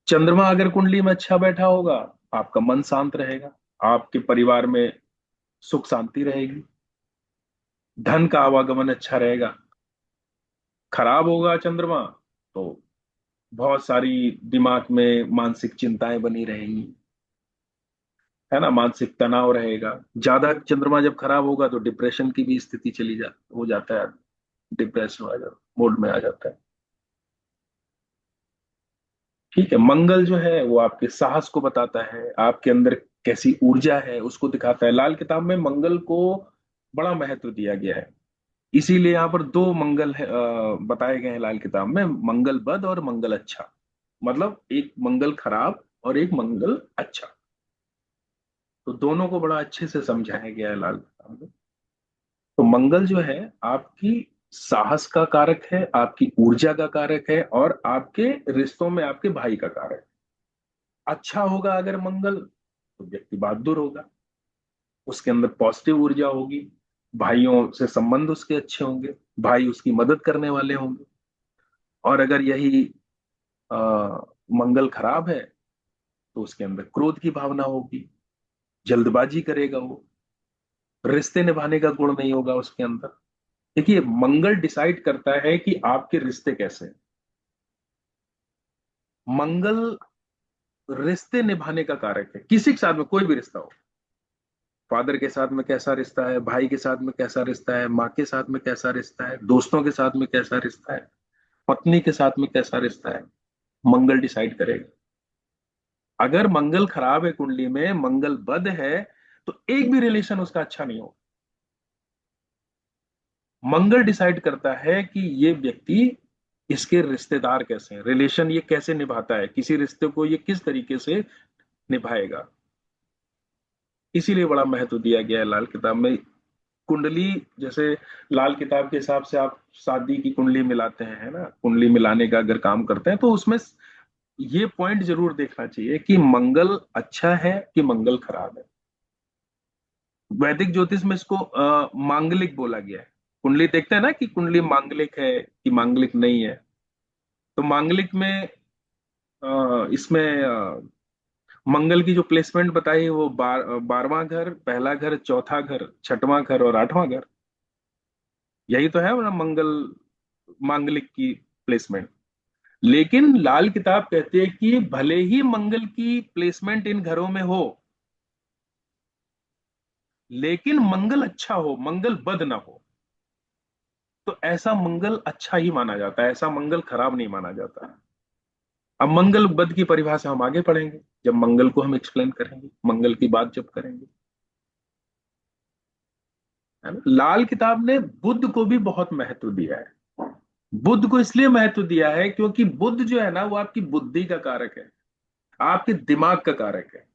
चंद्रमा अगर कुंडली में अच्छा बैठा होगा, आपका मन शांत रहेगा, आपके परिवार में सुख शांति रहेगी, धन का आवागमन अच्छा रहेगा। खराब होगा चंद्रमा तो बहुत सारी दिमाग में मानसिक चिंताएं बनी रहेंगी, है ना, मानसिक तनाव रहेगा। ज्यादा चंद्रमा जब खराब होगा तो डिप्रेशन की भी स्थिति चली जा हो जाता है, डिप्रेस हो जा मोड में आ जाता है। ठीक है, मंगल जो है वो आपके साहस को बताता है, आपके अंदर कैसी ऊर्जा है उसको दिखाता है। लाल किताब में मंगल को बड़ा महत्व दिया गया है, इसीलिए यहाँ पर दो मंगल है, बताए गए हैं लाल किताब में, मंगल बद और मंगल अच्छा। मतलब एक मंगल खराब और एक मंगल अच्छा, तो दोनों को बड़ा अच्छे से समझाया गया है लाल किताब में। तो मंगल जो है आपकी साहस का कारक है, आपकी ऊर्जा का कारक है, और आपके रिश्तों में आपके भाई का कारक है। अच्छा होगा अगर मंगल, तो व्यक्ति बहादुर होगा, उसके अंदर पॉजिटिव ऊर्जा होगी, भाइयों से संबंध उसके अच्छे होंगे, भाई उसकी मदद करने वाले होंगे। और अगर यही आ, मंगल खराब है तो उसके अंदर क्रोध की भावना होगी, जल्दबाजी करेगा वो, रिश्ते निभाने का गुण नहीं होगा उसके अंदर। देखिए, मंगल डिसाइड करता है कि आपके रिश्ते कैसे हैं। मंगल रिश्ते निभाने का कारक है, किसी के साथ में कोई भी रिश्ता हो, फादर के साथ में कैसा रिश्ता है, भाई के साथ में कैसा रिश्ता है, माँ के साथ में कैसा रिश्ता है, दोस्तों के साथ में कैसा रिश्ता है, पत्नी के साथ में कैसा रिश्ता है, मंगल डिसाइड करेगा। अगर मंगल खराब है कुंडली में, मंगल बद है, तो एक भी रिलेशन उसका अच्छा नहीं होगा। मंगल डिसाइड करता है कि ये व्यक्ति, इसके रिश्तेदार कैसे हैं, रिलेशन ये कैसे निभाता है, किसी रिश्ते को ये किस तरीके से निभाएगा। इसीलिए बड़ा महत्व दिया गया है लाल किताब में। कुंडली, जैसे लाल किताब के हिसाब से आप शादी की कुंडली मिलाते हैं, है ना, कुंडली मिलाने का अगर काम करते हैं, तो उसमें ये पॉइंट जरूर देखना चाहिए कि मंगल अच्छा है कि मंगल खराब है। वैदिक ज्योतिष में इसको मांगलिक बोला गया है। कुंडली देखते हैं ना कि कुंडली मांगलिक है कि मांगलिक नहीं है। तो मांगलिक में इसमें मंगल की जो प्लेसमेंट बताई है, वो 12वां घर, पहला घर, चौथा घर, छठवां घर और 8वां घर। यही तो है ना मंगल, मांगलिक की प्लेसमेंट। लेकिन लाल किताब कहती है कि भले ही मंगल की प्लेसमेंट इन घरों में हो, लेकिन मंगल अच्छा हो, मंगल बद ना हो, तो ऐसा मंगल अच्छा ही माना जाता है, ऐसा मंगल खराब नहीं माना जाता। अब मंगल बद की परिभाषा हम आगे पढ़ेंगे, जब मंगल को हम एक्सप्लेन करेंगे, मंगल की बात जब करेंगे, है ना। लाल किताब ने बुध को भी बहुत महत्व दिया है। बुध को इसलिए महत्व दिया है क्योंकि बुध जो है ना, वो आपकी बुद्धि का कारक है, आपके दिमाग का कारक है।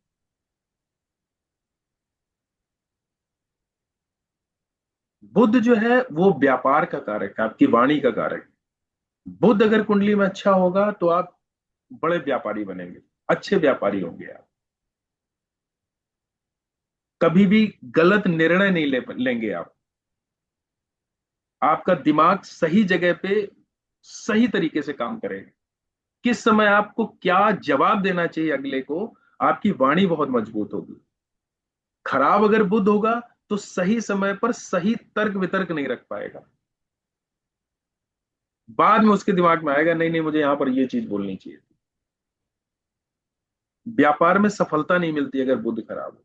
बुध जो है वो व्यापार का कारक है, आपकी वाणी का कारक है। बुध अगर कुंडली में अच्छा होगा तो आप बड़े व्यापारी बनेंगे, अच्छे व्यापारी होंगे आप। कभी भी गलत निर्णय नहीं लेंगे आप। आपका दिमाग सही जगह पे सही तरीके से काम करेगा। किस समय आपको क्या जवाब देना चाहिए अगले को, आपकी वाणी बहुत मजबूत होगी। खराब अगर बुध होगा तो सही समय पर सही तर्क वितर्क नहीं रख पाएगा। बाद में उसके दिमाग में आएगा, नहीं नहीं, मुझे यहां पर ये चीज बोलनी चाहिए थी। व्यापार में सफलता नहीं मिलती अगर बुध खराब हो।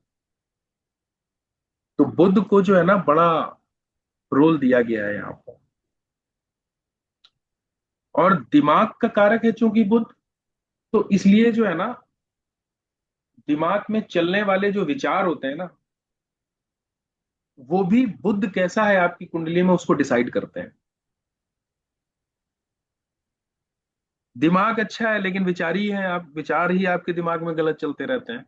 तो बुध को जो है ना, बड़ा रोल दिया गया है यहाँ पर। और दिमाग का कारक है चूंकि बुध, तो इसलिए जो है ना, दिमाग में चलने वाले जो विचार होते हैं ना, वो भी बुध कैसा है आपकी कुंडली में उसको डिसाइड करते हैं। दिमाग अच्छा है लेकिन विचार ही है, आप विचार ही आपके दिमाग में गलत चलते रहते हैं,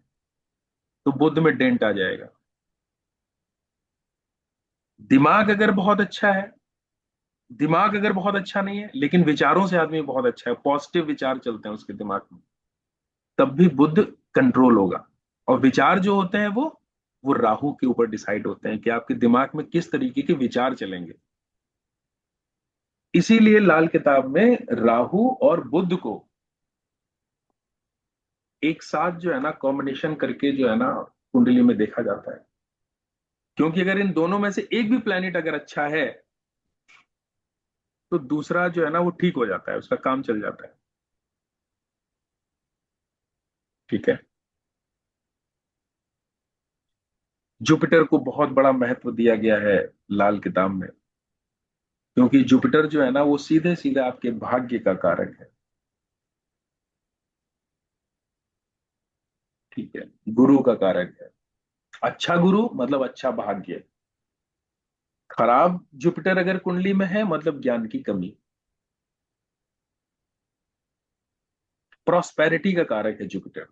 तो बुध में डेंट आ जाएगा। दिमाग अगर बहुत अच्छा है, दिमाग अगर बहुत अच्छा नहीं है लेकिन विचारों से आदमी बहुत अच्छा है, पॉजिटिव विचार चलते हैं उसके दिमाग में, तब भी बुध कंट्रोल होगा। और विचार जो होते हैं वो राहु के ऊपर डिसाइड होते हैं कि आपके दिमाग में किस तरीके के विचार चलेंगे। इसीलिए लाल किताब में राहु और बुध को एक साथ जो है ना, कॉम्बिनेशन करके जो है ना, कुंडली में देखा जाता है। क्योंकि अगर इन दोनों में से एक भी प्लेनेट अगर अच्छा है, तो दूसरा जो है ना वो ठीक हो जाता है, उसका काम चल जाता है। ठीक है। जुपिटर को बहुत बड़ा महत्व दिया गया है लाल किताब में, क्योंकि जुपिटर जो है ना, वो सीधे सीधे आपके भाग्य का कारक है। ठीक है। गुरु का कारक है। अच्छा गुरु मतलब अच्छा भाग्य। खराब जुपिटर अगर कुंडली में है मतलब ज्ञान की कमी। प्रॉस्पेरिटी का कारक है जुपिटर।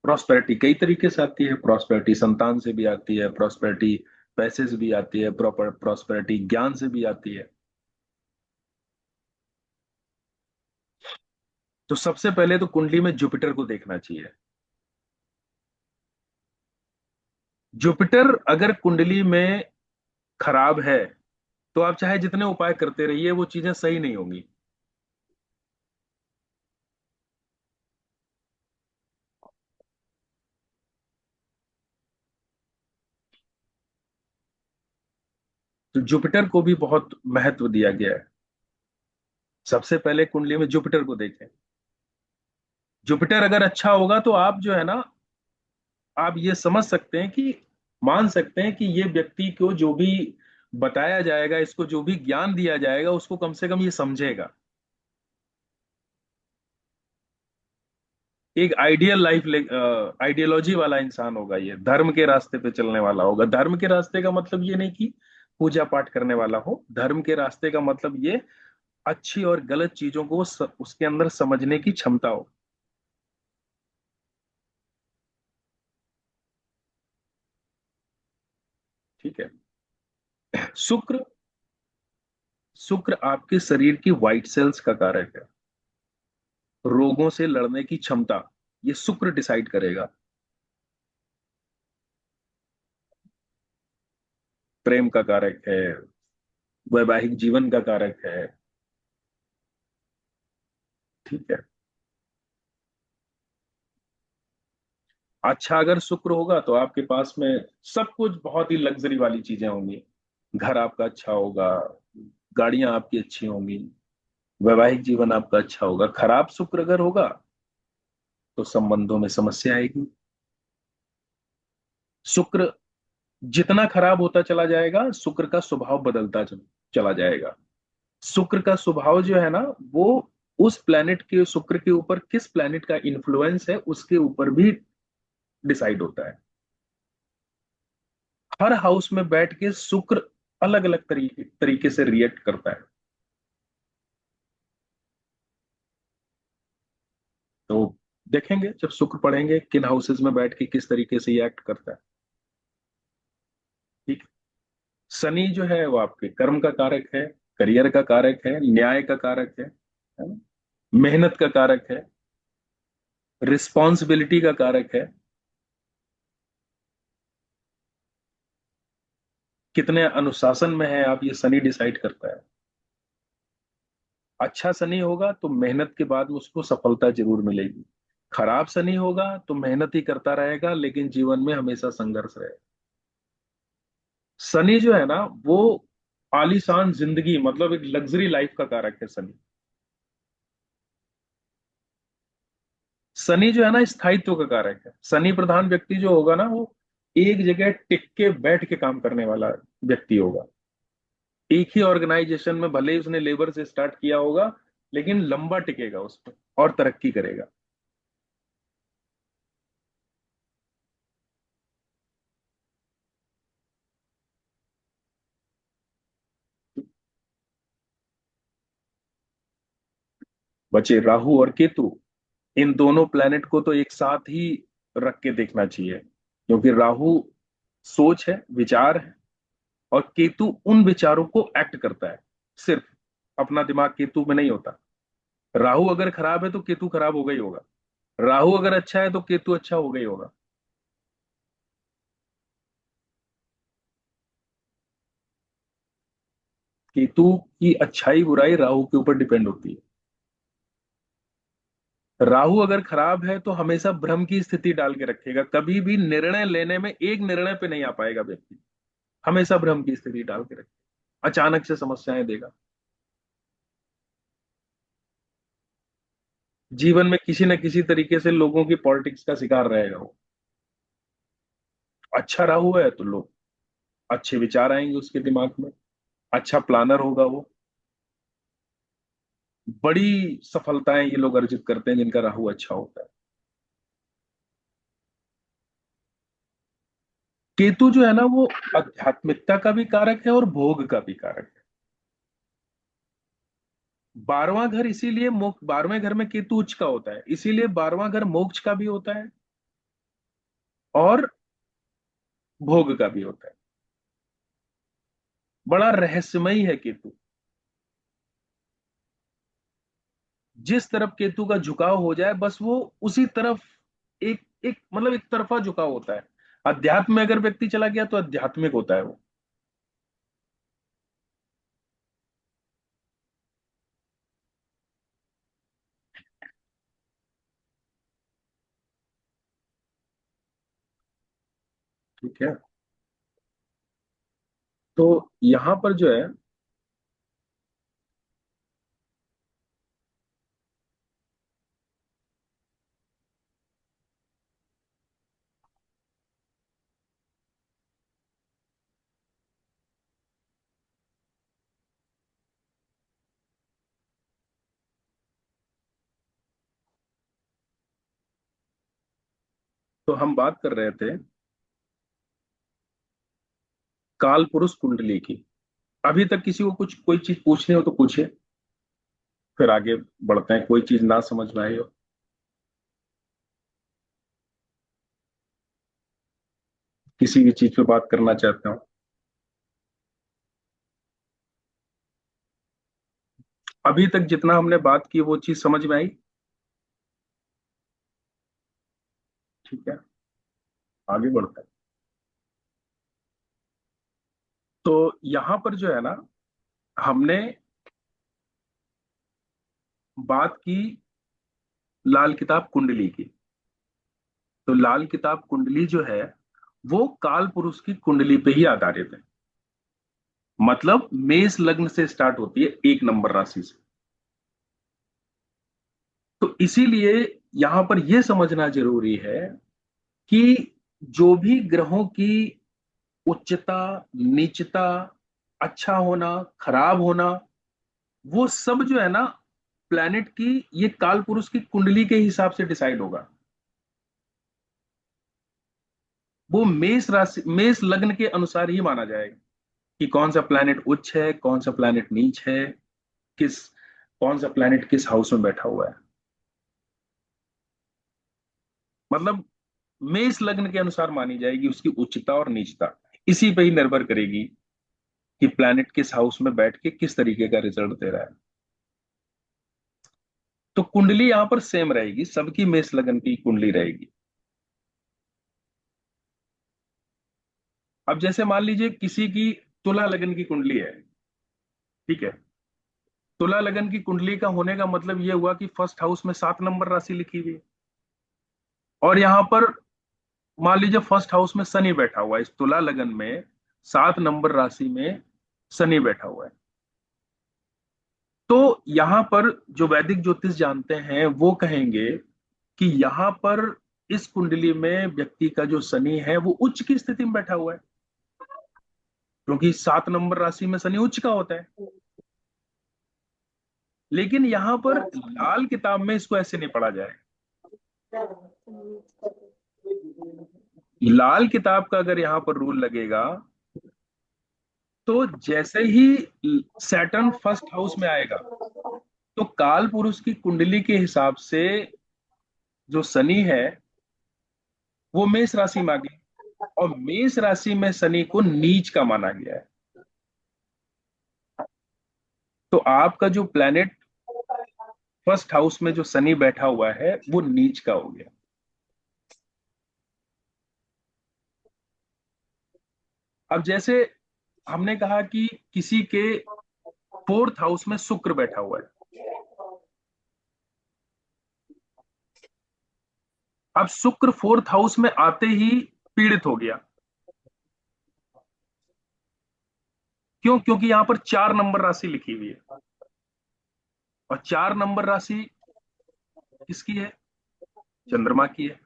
प्रॉस्पेरिटी कई तरीके से आती है, प्रॉस्पेरिटी संतान से भी आती है, प्रॉस्पेरिटी पैसे से भी आती है, प्रॉपर प्रॉस्पेरिटी ज्ञान से भी आती है। तो सबसे पहले तो कुंडली में जुपिटर को देखना चाहिए। जुपिटर अगर कुंडली में खराब है, तो आप चाहे जितने उपाय करते रहिए, वो चीजें सही नहीं होंगी। तो जुपिटर को भी बहुत महत्व दिया गया है। सबसे पहले कुंडली में जुपिटर को देखें। जुपिटर अगर अच्छा होगा तो आप जो है ना, आप ये समझ सकते हैं कि, मान सकते हैं कि ये व्यक्ति को जो भी बताया जाएगा, इसको जो भी ज्ञान दिया जाएगा, उसको कम से कम ये समझेगा। एक आइडियल लाइफ, आइडियोलॉजी वाला इंसान होगा, ये धर्म के रास्ते पे चलने वाला होगा। धर्म के रास्ते का मतलब ये नहीं कि पूजा पाठ करने वाला हो, धर्म के रास्ते का मतलब ये अच्छी और गलत चीजों को उसके अंदर समझने की क्षमता हो। ठीक है। शुक्र, शुक्र आपके शरीर की व्हाइट सेल्स का कारक है। रोगों से लड़ने की क्षमता, ये शुक्र डिसाइड करेगा। प्रेम का कारक है, वैवाहिक जीवन का कारक है। ठीक है। अच्छा, अगर शुक्र होगा तो आपके पास में सब कुछ बहुत ही लग्जरी वाली चीजें होंगी। घर आपका अच्छा होगा, गाड़ियां आपकी अच्छी होंगी, वैवाहिक जीवन आपका अच्छा होगा। खराब शुक्र अगर होगा तो संबंधों में समस्या आएगी। शुक्र जितना खराब होता चला जाएगा, शुक्र का स्वभाव बदलता चला जाएगा। शुक्र का स्वभाव जो है ना, वो उस प्लेनेट के, शुक्र के ऊपर किस प्लेनेट का इन्फ्लुएंस है उसके ऊपर भी डिसाइड होता है। हर हाउस में बैठ के शुक्र अलग अलग तरीके से रिएक्ट करता है। तो देखेंगे जब शुक्र पढ़ेंगे किन हाउसेज में बैठ के किस तरीके से ये एक्ट करता है। ठीक। शनि जो है वो आपके कर्म का कारक है, करियर का कारक है, न्याय का कारक है ना? मेहनत का कारक है, रिस्पॉन्सिबिलिटी का कारक है। कितने अनुशासन में है आप, ये शनि डिसाइड करता है। अच्छा शनि होगा तो मेहनत के बाद में उसको सफलता जरूर मिलेगी। खराब शनि होगा तो मेहनत ही करता रहेगा लेकिन जीवन में हमेशा संघर्ष रहेगा। शनि जो है ना, वो आलीशान जिंदगी, मतलब एक लग्जरी लाइफ का कारक है शनि। शनि जो है ना, स्थायित्व का कारक है। शनि प्रधान व्यक्ति जो होगा ना, वो एक जगह टिक के बैठ के काम करने वाला व्यक्ति होगा। एक ही ऑर्गेनाइजेशन में भले ही उसने लेबर से स्टार्ट किया होगा, लेकिन लंबा टिकेगा उस पर और तरक्की करेगा। बचे राहु और केतु। इन दोनों प्लेनेट को तो एक साथ ही रख के देखना चाहिए, क्योंकि राहु सोच है, विचार है, और केतु उन विचारों को एक्ट करता है। सिर्फ अपना दिमाग केतु में नहीं होता। राहु अगर खराब है तो केतु खराब होगा ही होगा, राहु अगर अच्छा है तो केतु अच्छा होगा ही होगा। केतु की अच्छाई बुराई राहु के ऊपर डिपेंड होती है। राहु अगर खराब है तो हमेशा भ्रम की स्थिति डाल के रखेगा, कभी भी निर्णय लेने में एक निर्णय पे नहीं आ पाएगा व्यक्ति। हमेशा भ्रम की स्थिति डाल के रखेगा, अचानक से समस्याएं देगा। जीवन में किसी न किसी तरीके से लोगों की पॉलिटिक्स का शिकार रहेगा वो। अच्छा राहु है तो लोग, अच्छे विचार आएंगे उसके दिमाग में, अच्छा प्लानर होगा वो। बड़ी सफलताएं ये लोग अर्जित करते हैं जिनका राहु अच्छा होता है। केतु जो है ना, वो आध्यात्मिकता का भी कारक है और भोग का भी कारक है। 12वां घर इसीलिए मोक्ष, 12वें घर में केतु उच्च का होता है, इसीलिए 12वां घर मोक्ष का भी होता है और भोग का भी होता है। बड़ा रहस्यमयी है केतु। जिस तरफ केतु का झुकाव हो जाए बस वो उसी तरफ, एक एक मतलब एक तरफा झुकाव होता है। अध्यात्म में अगर व्यक्ति चला गया तो आध्यात्मिक होता है वो। ठीक है। तो यहां पर जो है, तो हम बात कर रहे थे काल पुरुष कुंडली की। अभी तक किसी को कुछ कोई चीज पूछनी हो तो पूछे, फिर आगे बढ़ते हैं। कोई चीज ना समझ में आई हो, किसी भी चीज पे बात करना चाहते हो। अभी तक जितना हमने बात की वो चीज समझ में आई? ठीक है, आगे बढ़ते हैं। तो यहां पर जो है ना, हमने बात की लाल किताब कुंडली की। तो लाल किताब कुंडली जो है वो काल पुरुष की कुंडली पे ही आधारित है। मतलब मेष लग्न से स्टार्ट होती है, 1 नंबर राशि से। तो इसीलिए यहां पर यह समझना जरूरी है कि जो भी ग्रहों की उच्चता, नीचता, अच्छा होना, खराब होना, वो सब जो है ना प्लैनेट की, ये काल पुरुष की कुंडली के हिसाब से डिसाइड होगा। वो मेष राशि, मेष लग्न के अनुसार ही माना जाएगा कि कौन सा प्लैनेट उच्च है, कौन सा प्लैनेट नीच है, किस कौन सा प्लैनेट किस हाउस में बैठा हुआ है। मतलब मेष लग्न के अनुसार मानी जाएगी उसकी उच्चता और नीचता। इसी पे ही निर्भर करेगी कि प्लैनेट किस हाउस में बैठ के किस तरीके का रिजल्ट दे रहा है। तो कुंडली यहां पर सेम रहेगी, सबकी मेष लग्न की कुंडली रहेगी। अब जैसे मान लीजिए किसी की तुला लगन की कुंडली है, ठीक है। तुला लगन की कुंडली का होने का मतलब यह हुआ कि फर्स्ट हाउस में 7 नंबर राशि लिखी हुई है। और यहां पर मान लीजिए फर्स्ट हाउस में शनि बैठा हुआ है, इस तुला लगन में 7 नंबर राशि में शनि बैठा हुआ है। तो यहां पर जो वैदिक ज्योतिष जानते हैं वो कहेंगे कि यहां पर इस कुंडली में व्यक्ति का जो शनि है वो उच्च की स्थिति में बैठा हुआ है, क्योंकि 7 नंबर राशि में शनि उच्च का होता है। लेकिन यहां पर लाल किताब में इसको ऐसे नहीं पढ़ा जाएगा। लाल किताब का अगर यहां पर रूल लगेगा तो जैसे ही सैटर्न फर्स्ट हाउस में आएगा तो काल पुरुष की कुंडली के हिसाब से जो शनि है वो मेष राशि में आ गई, और मेष राशि में शनि को नीच का माना गया है। तो आपका जो प्लेनेट फर्स्ट हाउस में जो शनि बैठा हुआ है वो नीच का हो गया। अब जैसे हमने कहा कि किसी के फोर्थ हाउस में शुक्र बैठा हुआ है। अब शुक्र फोर्थ हाउस में आते ही पीड़ित हो गया। क्यों? क्योंकि यहां पर 4 नंबर राशि लिखी हुई है, और 4 नंबर राशि किसकी है? चंद्रमा की है।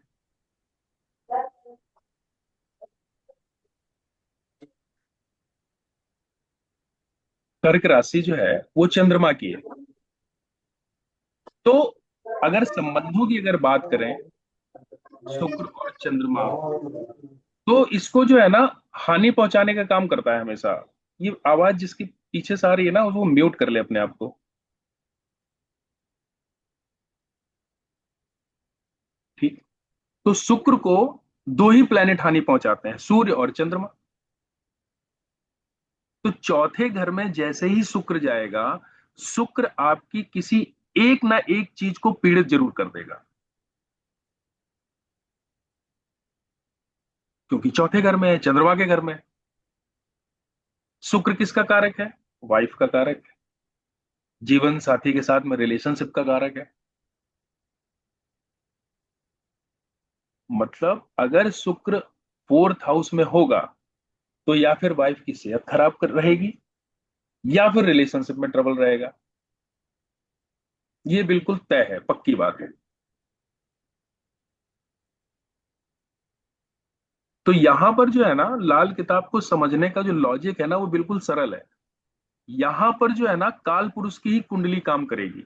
कर्क राशि जो है वो चंद्रमा की है। तो अगर संबंधों की अगर बात करें, शुक्र और चंद्रमा, तो इसको जो है ना हानि पहुंचाने का काम करता है हमेशा। ये आवाज जिसकी पीछे से आ रही है ना वो म्यूट कर ले अपने आप को। ठीक। तो शुक्र को दो ही प्लेनेट हानि पहुंचाते हैं, सूर्य और चंद्रमा। तो चौथे घर में जैसे ही शुक्र जाएगा, शुक्र आपकी किसी एक ना एक चीज को पीड़ित जरूर कर देगा। क्योंकि चौथे घर में है, चंद्रमा के घर में है। शुक्र किसका कारक है? वाइफ का कारक है, जीवन साथी के साथ में रिलेशनशिप का कारक है। मतलब अगर शुक्र फोर्थ हाउस में होगा तो या फिर वाइफ की सेहत खराब कर रहेगी, या फिर रिलेशनशिप में ट्रबल रहेगा। ये बिल्कुल तय है, पक्की बात है। तो यहां पर जो है ना लाल किताब को समझने का जो लॉजिक है ना वो बिल्कुल सरल है। यहां पर जो है ना काल पुरुष की ही कुंडली काम करेगी।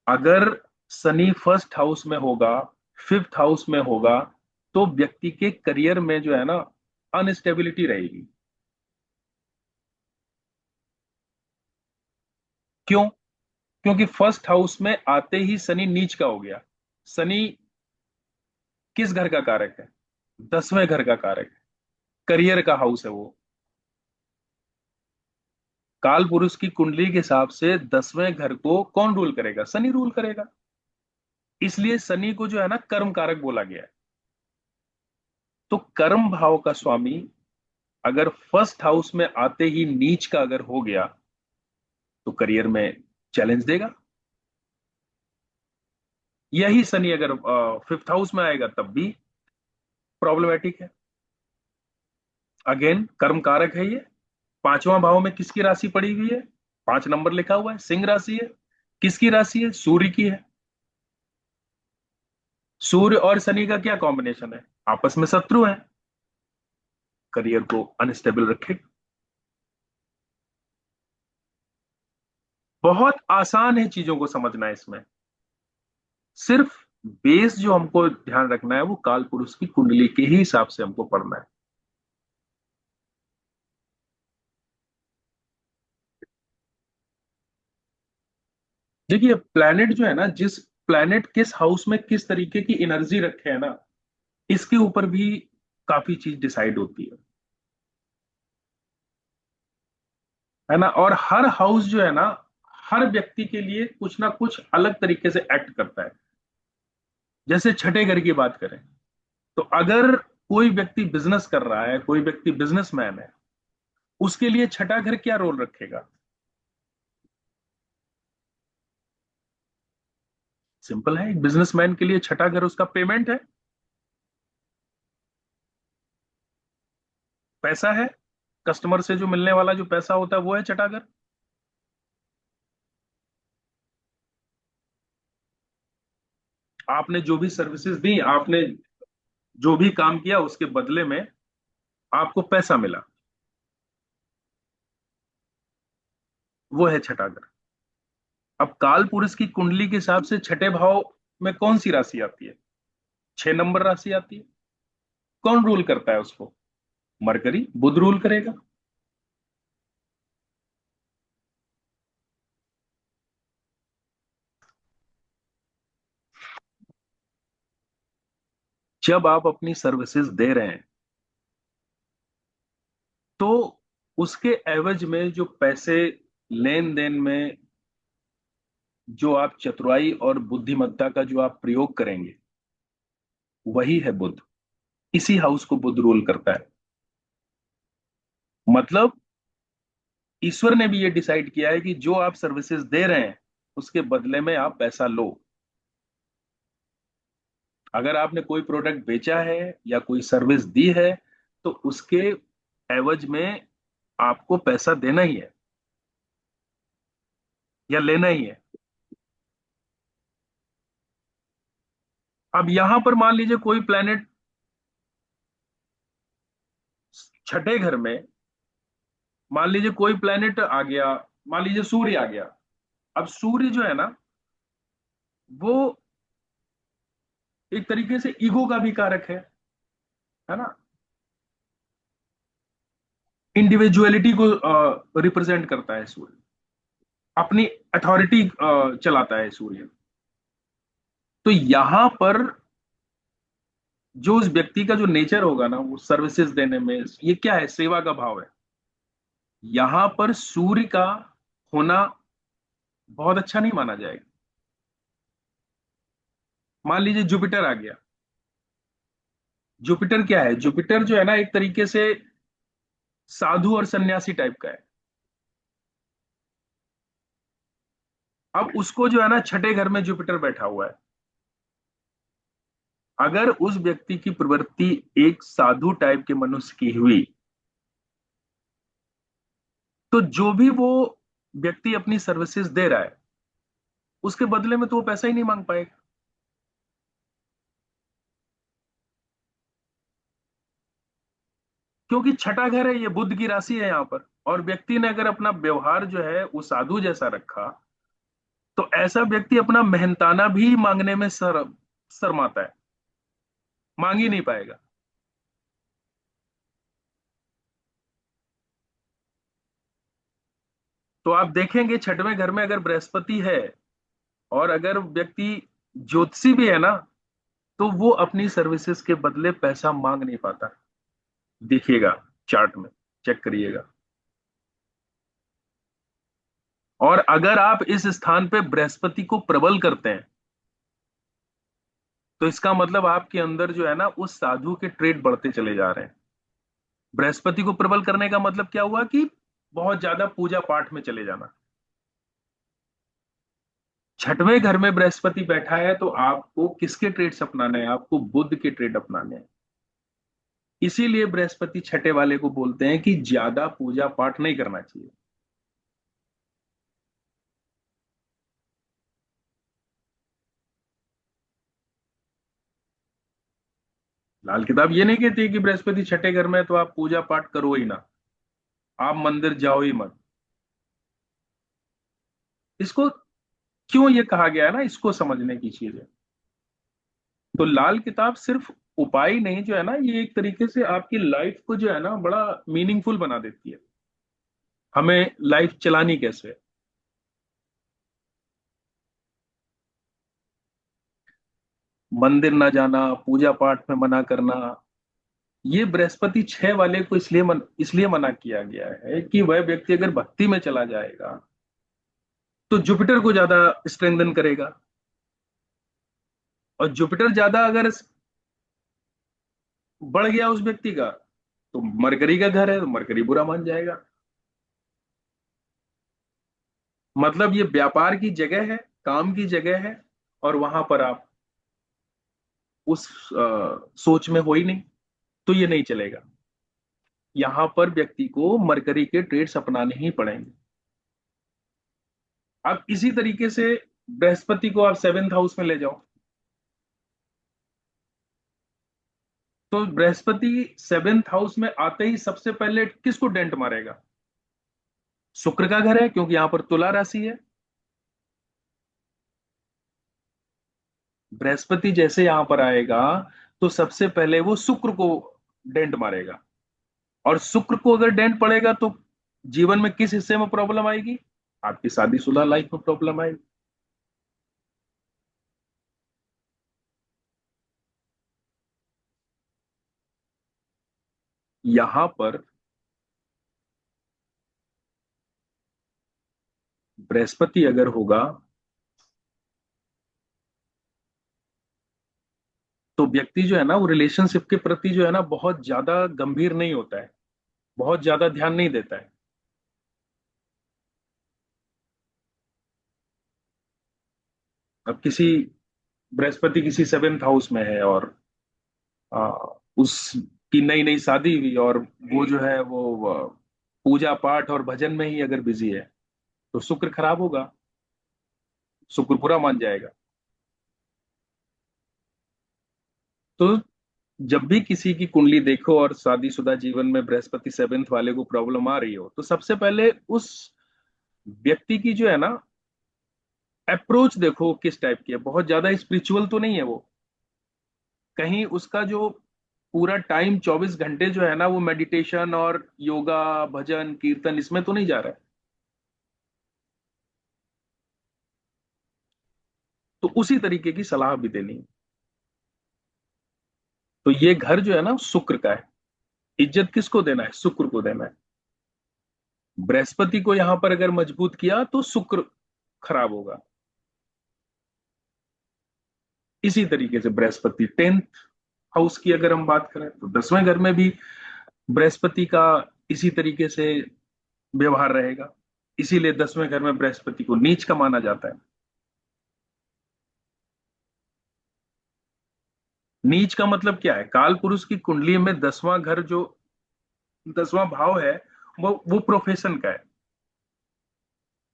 अगर शनि फर्स्ट हाउस में होगा, फिफ्थ हाउस में होगा, तो व्यक्ति के करियर में जो है ना अनस्टेबिलिटी रहेगी। क्यों? क्योंकि फर्स्ट हाउस में आते ही शनि नीच का हो गया। शनि किस घर का कारक है? 10वें घर का कारक है, करियर का हाउस है वो। काल पुरुष की कुंडली के हिसाब से 10वें घर को कौन रूल करेगा? शनि रूल करेगा। इसलिए शनि को जो है ना कर्म कारक बोला गया है। तो कर्म भाव का स्वामी अगर फर्स्ट हाउस में आते ही नीच का अगर हो गया तो करियर में चैलेंज देगा। यही शनि अगर फिफ्थ हाउस में आएगा तब भी प्रॉब्लमेटिक है। अगेन कर्म कारक है ये। पांचवां भाव में किसकी राशि पड़ी हुई है? 5 नंबर लिखा हुआ है, सिंह राशि है। किसकी राशि है? सूर्य की है। सूर्य और शनि का क्या कॉम्बिनेशन है? आपस में शत्रु है, करियर को अनस्टेबल रखेगा। बहुत आसान है चीजों को समझना इसमें। सिर्फ बेस जो हमको ध्यान रखना है वो काल पुरुष की कुंडली के ही हिसाब से हमको पढ़ना है। देखिए प्लैनेट जो है ना, जिस प्लैनेट किस हाउस में किस तरीके की एनर्जी रखे है ना, इसके ऊपर भी काफी चीज डिसाइड होती है ना। और हर हाउस जो है ना, हर व्यक्ति के लिए कुछ ना कुछ अलग तरीके से एक्ट करता है। जैसे छठे घर की बात करें, तो अगर कोई व्यक्ति बिजनेस कर रहा है, कोई व्यक्ति बिजनेसमैन है, उसके लिए छठा घर क्या रोल रखेगा? सिंपल है, एक बिजनेसमैन के लिए छठा घर उसका पेमेंट है, पैसा है। कस्टमर से जो मिलने वाला जो पैसा होता है वो है छठा घर। आपने जो भी सर्विसेज दी, आपने जो भी काम किया, उसके बदले में आपको पैसा मिला, वो है छठा घर। अब काल पुरुष की कुंडली के हिसाब से छठे भाव में कौन सी राशि आती है? 6 नंबर राशि आती है। कौन रूल करता है उसको? मरकरी, बुध रूल करेगा। जब आप अपनी सर्विसेज दे रहे हैं तो उसके एवज में जो पैसे लेन देन में जो आप चतुराई और बुद्धिमत्ता का जो आप प्रयोग करेंगे, वही है बुध। इसी हाउस को बुध रूल करता है। मतलब ईश्वर ने भी ये डिसाइड किया है कि जो आप सर्विसेज दे रहे हैं उसके बदले में आप पैसा लो। अगर आपने कोई प्रोडक्ट बेचा है या कोई सर्विस दी है तो उसके एवज में आपको पैसा देना ही है या लेना ही है। अब यहां पर मान लीजिए कोई प्लेनेट छठे घर में, मान लीजिए कोई प्लेनेट आ गया, मान लीजिए सूर्य आ गया। अब सूर्य जो है ना, वो एक तरीके से ईगो का भी कारक है ना। इंडिविजुअलिटी को रिप्रेजेंट करता है सूर्य, अपनी अथॉरिटी चलाता है सूर्य। तो यहां पर जो उस व्यक्ति का जो नेचर होगा ना, वो सर्विसेज देने में, ये क्या है? सेवा का भाव है। यहां पर सूर्य का होना बहुत अच्छा नहीं माना जाएगा। मान लीजिए जुपिटर आ गया। जुपिटर क्या है? जुपिटर जो है ना एक तरीके से साधु और सन्यासी टाइप का है। अब उसको जो है ना छठे घर में जुपिटर बैठा हुआ है। अगर उस व्यक्ति की प्रवृत्ति एक साधु टाइप के मनुष्य की हुई, तो जो भी वो व्यक्ति अपनी सर्विसेज दे रहा है उसके बदले में तो वो पैसा ही नहीं मांग पाएगा। क्योंकि छठा घर है, ये बुध की राशि है यहाँ पर। और व्यक्ति ने अगर अपना व्यवहार जो है वो साधु जैसा रखा, तो ऐसा व्यक्ति अपना मेहनताना भी मांगने में शर्माता है, मांग ही नहीं पाएगा। तो आप देखेंगे छठवें घर में अगर बृहस्पति है और अगर व्यक्ति ज्योतिषी भी है ना, तो वो अपनी सर्विसेज के बदले पैसा मांग नहीं पाता। देखिएगा चार्ट में, चेक करिएगा। और अगर आप इस स्थान पे बृहस्पति को प्रबल करते हैं, तो इसका मतलब आपके अंदर जो है ना उस साधु के ट्रेड बढ़ते चले जा रहे हैं। बृहस्पति को प्रबल करने का मतलब क्या हुआ कि बहुत ज्यादा पूजा पाठ में चले जाना। छठवें घर में बृहस्पति बैठा है तो आपको किसके ट्रेड्स अपनाने हैं? आपको बुध के ट्रेड अपनाने हैं। इसीलिए बृहस्पति छठे वाले को बोलते हैं कि ज्यादा पूजा पाठ नहीं करना चाहिए। लाल किताब ये नहीं कहती कि बृहस्पति छठे घर में है तो आप पूजा पाठ करो ही ना, आप मंदिर जाओ ही मत। इसको क्यों ये कहा गया है ना, इसको समझने की चीज है। तो लाल किताब सिर्फ उपाय नहीं, जो है ना, ये एक तरीके से आपकी लाइफ को जो है ना बड़ा मीनिंगफुल बना देती है। हमें लाइफ चलानी कैसे है। मंदिर ना जाना, पूजा पाठ में मना करना, ये बृहस्पति छह वाले को इसलिए मना किया गया है कि वह व्यक्ति अगर भक्ति में चला जाएगा तो जुपिटर को ज्यादा स्ट्रेंथन करेगा। और जुपिटर ज्यादा अगर बढ़ गया उस व्यक्ति का, तो मरकरी का घर है तो मरकरी बुरा मान जाएगा। मतलब ये व्यापार की जगह है, काम की जगह है, और वहां पर आप उस सोच में हो ही नहीं, तो ये नहीं चलेगा। यहां पर व्यक्ति को मरकरी के ट्रेड्स अपनाने ही पड़ेंगे। अब इसी तरीके से बृहस्पति को आप सेवेंथ हाउस में ले जाओ, तो बृहस्पति सेवेंथ हाउस में आते ही सबसे पहले किसको डेंट मारेगा? शुक्र का घर है, क्योंकि यहां पर तुला राशि है। बृहस्पति जैसे यहां पर आएगा तो सबसे पहले वो शुक्र को डेंट मारेगा। और शुक्र को अगर डेंट पड़ेगा तो जीवन में किस हिस्से में प्रॉब्लम आएगी? आपकी शादीशुदा लाइफ में प्रॉब्लम आएगी। यहां पर बृहस्पति अगर होगा तो व्यक्ति जो है ना वो रिलेशनशिप के प्रति जो है ना बहुत ज्यादा गंभीर नहीं होता है, बहुत ज्यादा ध्यान नहीं देता है। अब किसी बृहस्पति किसी सेवेंथ हाउस में है और आ, उसकी नई नई शादी हुई और वो जो है वो पूजा पाठ और भजन में ही अगर बिजी है, तो शुक्र खराब होगा, शुक्र बुरा मान जाएगा। तो जब भी किसी की कुंडली देखो और शादीशुदा जीवन में बृहस्पति सेवेंथ वाले को प्रॉब्लम आ रही हो, तो सबसे पहले उस व्यक्ति की जो है ना अप्रोच देखो किस टाइप की है। बहुत ज्यादा स्पिरिचुअल तो नहीं है वो, कहीं उसका जो पूरा टाइम 24 घंटे जो है ना वो मेडिटेशन और योगा भजन कीर्तन इसमें तो नहीं जा रहा है। तो उसी तरीके की सलाह भी देनी है। तो ये घर जो है ना शुक्र का है। इज्जत किसको देना है? शुक्र को देना है। बृहस्पति को यहां पर अगर मजबूत किया तो शुक्र खराब होगा। इसी तरीके से बृहस्पति टेंथ हाउस की अगर हम बात करें तो 10वें घर में भी बृहस्पति का इसी तरीके से व्यवहार रहेगा। इसीलिए 10वें घर में बृहस्पति को नीच का माना जाता है। नीच का मतलब क्या है? काल पुरुष की कुंडली में 10वां घर जो 10वां भाव है वो प्रोफेशन का है।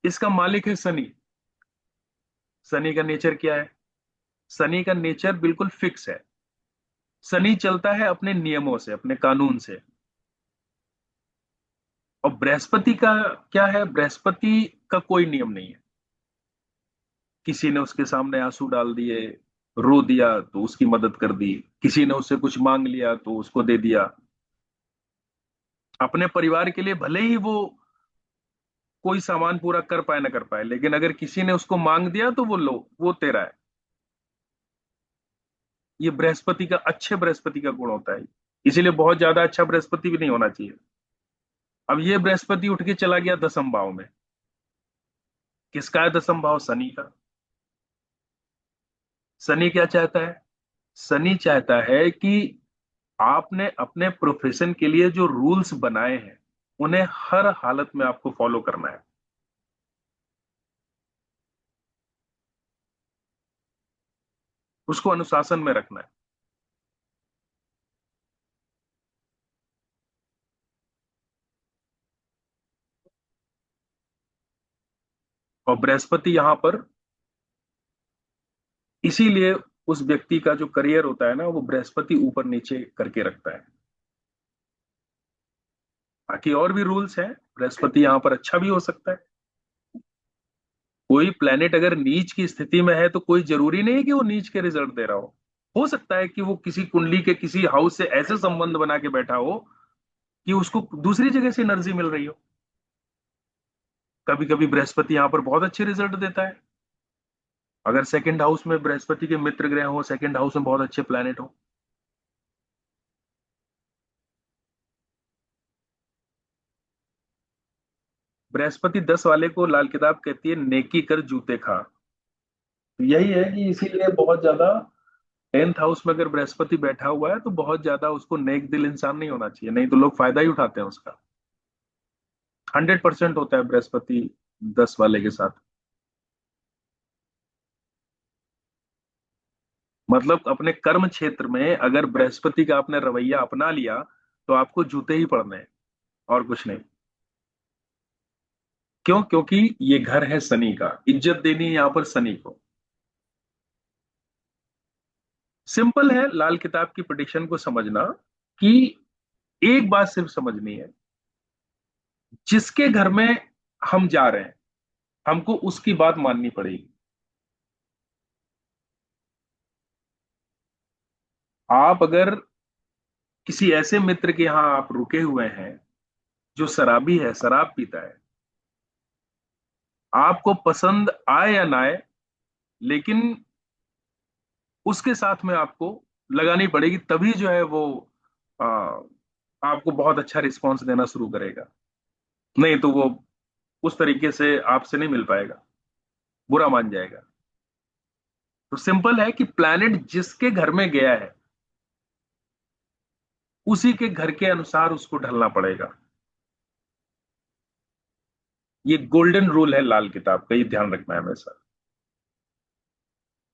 इसका मालिक है शनि। शनि का नेचर क्या है? शनि का नेचर बिल्कुल फिक्स है। शनि चलता है अपने नियमों से, अपने कानून से। और बृहस्पति का क्या है? बृहस्पति का कोई नियम नहीं है। किसी ने उसके सामने आंसू डाल दिए, रो दिया तो उसकी मदद कर दी, किसी ने उससे कुछ मांग लिया तो उसको दे दिया। अपने परिवार के लिए भले ही वो कोई सामान पूरा कर पाए ना कर पाए, लेकिन अगर किसी ने उसको मांग दिया तो वो लो, वो तेरा है। ये बृहस्पति का, अच्छे बृहस्पति का गुण होता है। इसीलिए बहुत ज्यादा अच्छा बृहस्पति भी नहीं होना चाहिए। अब ये बृहस्पति उठ के चला गया दसम भाव में। किसका है दसम भाव? शनि का। शनि क्या चाहता है? शनि चाहता है कि आपने अपने प्रोफेशन के लिए जो रूल्स बनाए हैं उन्हें हर हालत में आपको फॉलो करना है, उसको अनुशासन में रखना है। और बृहस्पति यहां पर इसीलिए उस व्यक्ति का जो करियर होता है ना, वो बृहस्पति ऊपर नीचे करके रखता है। बाकी और भी रूल्स हैं, बृहस्पति यहां पर अच्छा भी हो सकता है। कोई प्लेनेट अगर नीच की स्थिति में है तो कोई जरूरी नहीं है कि वो नीच के रिजल्ट दे रहा हो सकता है कि वो किसी कुंडली के किसी हाउस से ऐसे संबंध बना के बैठा हो कि उसको दूसरी जगह से एनर्जी मिल रही हो। कभी कभी बृहस्पति यहां पर बहुत अच्छे रिजल्ट देता है। अगर सेकंड हाउस में बृहस्पति के मित्र ग्रह हो, सेकंड हाउस में बहुत अच्छे प्लेनेट हो। बृहस्पति 10 वाले को लाल किताब कहती है नेकी कर जूते खा। तो यही है कि इसीलिए बहुत ज्यादा 10th हाउस में अगर बृहस्पति बैठा हुआ है तो बहुत ज्यादा उसको नेक दिल इंसान नहीं होना चाहिए, नहीं तो लोग फायदा ही उठाते हैं उसका। 100% होता है बृहस्पति 10 वाले के साथ। मतलब अपने कर्म क्षेत्र में अगर बृहस्पति का आपने रवैया अपना लिया तो आपको जूते ही पड़ने हैं, और कुछ नहीं। क्यों? क्योंकि ये घर है शनि का, इज्जत देनी है यहां पर शनि को। सिंपल है लाल किताब की प्रेडिक्शन को समझना, कि एक बात सिर्फ समझनी है, जिसके घर में हम जा रहे हैं हमको उसकी बात माननी पड़ेगी। आप अगर किसी ऐसे मित्र के यहां आप रुके हुए हैं जो शराबी है, शराब पीता है, आपको पसंद आए या ना आए, लेकिन उसके साथ में आपको लगानी पड़ेगी, तभी जो है वो आ, आपको बहुत अच्छा रिस्पॉन्स देना शुरू करेगा। नहीं तो वो उस तरीके से आपसे नहीं मिल पाएगा, बुरा मान जाएगा। तो सिंपल है कि प्लैनेट जिसके घर में गया है उसी के घर के अनुसार उसको ढलना पड़ेगा। ये गोल्डन रूल है लाल किताब का, ये ध्यान रखना है हमेशा।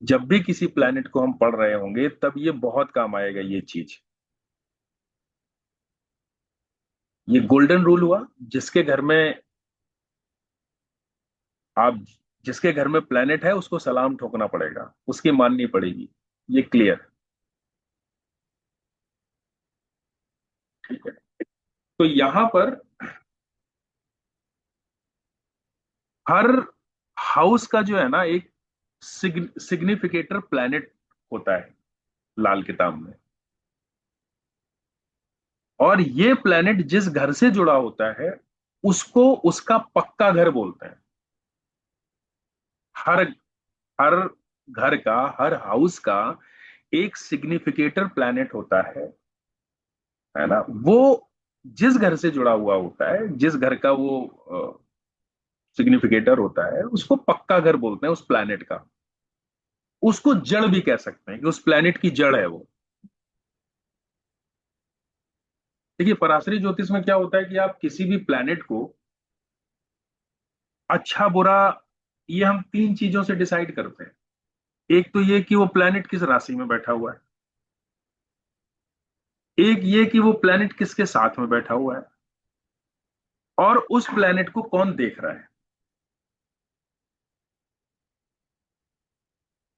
जब भी किसी प्लैनेट को हम पढ़ रहे होंगे तब ये बहुत काम आएगा ये चीज। ये गोल्डन रूल हुआ, जिसके घर में आप जिसके घर में प्लेनेट है उसको सलाम ठोकना पड़ेगा, उसकी माननी पड़ेगी। ये क्लियर? ठीक है। तो यहां पर हर हाउस का जो है ना एक सिग्निफिकेटर प्लेनेट होता है लाल किताब में। और ये प्लेनेट जिस घर से जुड़ा होता है उसको उसका पक्का घर बोलते हैं। हर हर घर का, हर हाउस का एक सिग्निफिकेटर प्लेनेट होता है ना। वो जिस घर से जुड़ा हुआ होता है, जिस घर का वो सिग्निफिकेटर होता है, उसको पक्का घर बोलते हैं उस प्लैनेट का। उसको जड़ भी कह सकते हैं कि उस प्लैनेट की जड़ है वो। देखिए पराशरी ज्योतिष में क्या होता है कि आप किसी भी प्लैनेट को अच्छा बुरा, ये हम तीन चीजों से डिसाइड करते हैं। एक तो ये कि वो प्लैनेट किस राशि में बैठा हुआ है, एक ये कि वो प्लैनेट किसके साथ में बैठा हुआ है, और उस प्लैनेट को कौन देख रहा है।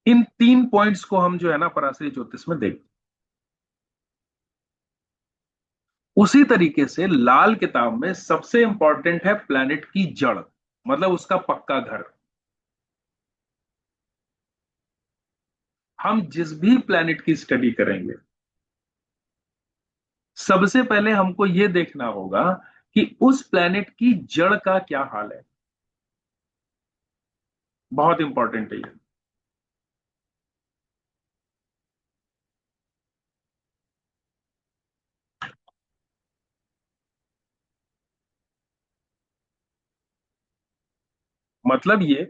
इन तीन पॉइंट्स को हम जो है ना पराशरी ज्योतिष में देखते हैं। उसी तरीके से लाल किताब में सबसे इंपॉर्टेंट है प्लैनेट की जड़, मतलब उसका पक्का घर। हम जिस भी प्लैनेट की स्टडी करेंगे, सबसे पहले हमको यह देखना होगा कि उस प्लैनेट की जड़ का क्या हाल है। बहुत इंपॉर्टेंट है ये। मतलब ये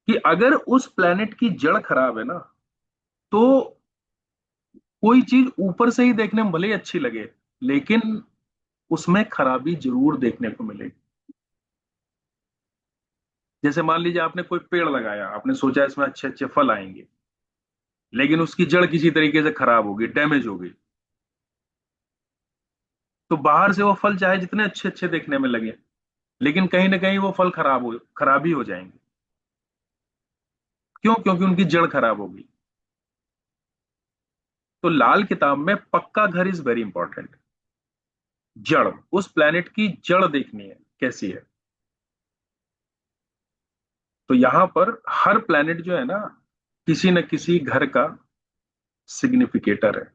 कि अगर उस प्लैनेट की जड़ खराब है ना, तो कोई चीज ऊपर से ही देखने में भले ही अच्छी लगे, लेकिन उसमें खराबी जरूर देखने को मिलेगी। जैसे मान लीजिए आपने कोई पेड़ लगाया, आपने सोचा इसमें अच्छे अच्छे फल आएंगे, लेकिन उसकी जड़ किसी तरीके से खराब होगी, डैमेज हो गई, तो बाहर से वो फल चाहे जितने अच्छे अच्छे देखने में लगे, लेकिन कहीं ना कहीं वो फल खराब ही हो जाएंगे। क्यों? क्योंकि उनकी जड़ खराब होगी। तो लाल किताब में पक्का घर इज वेरी इंपॉर्टेंट। जड़, उस प्लेनेट की जड़ देखनी है कैसी है। तो यहां पर हर प्लेनेट जो है ना, किसी न किसी घर का सिग्निफिकेटर है।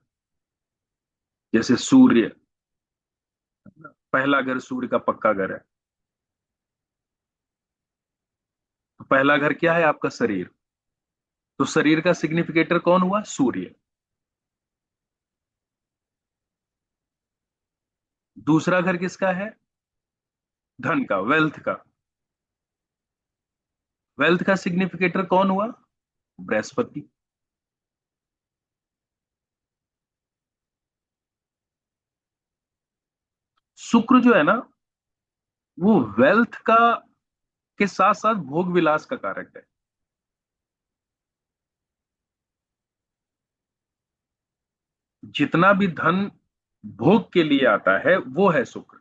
जैसे सूर्य, पहला घर सूर्य का पक्का घर है। तो पहला घर क्या है? आपका शरीर। तो शरीर का सिग्निफिकेटर कौन हुआ? सूर्य। दूसरा घर किसका है? धन का, वेल्थ का। वेल्थ का सिग्निफिकेटर कौन हुआ? बृहस्पति। शुक्र जो है ना, वो वेल्थ का के साथ साथ भोग विलास का कारक है। जितना भी धन भोग के लिए आता है वो है शुक्र।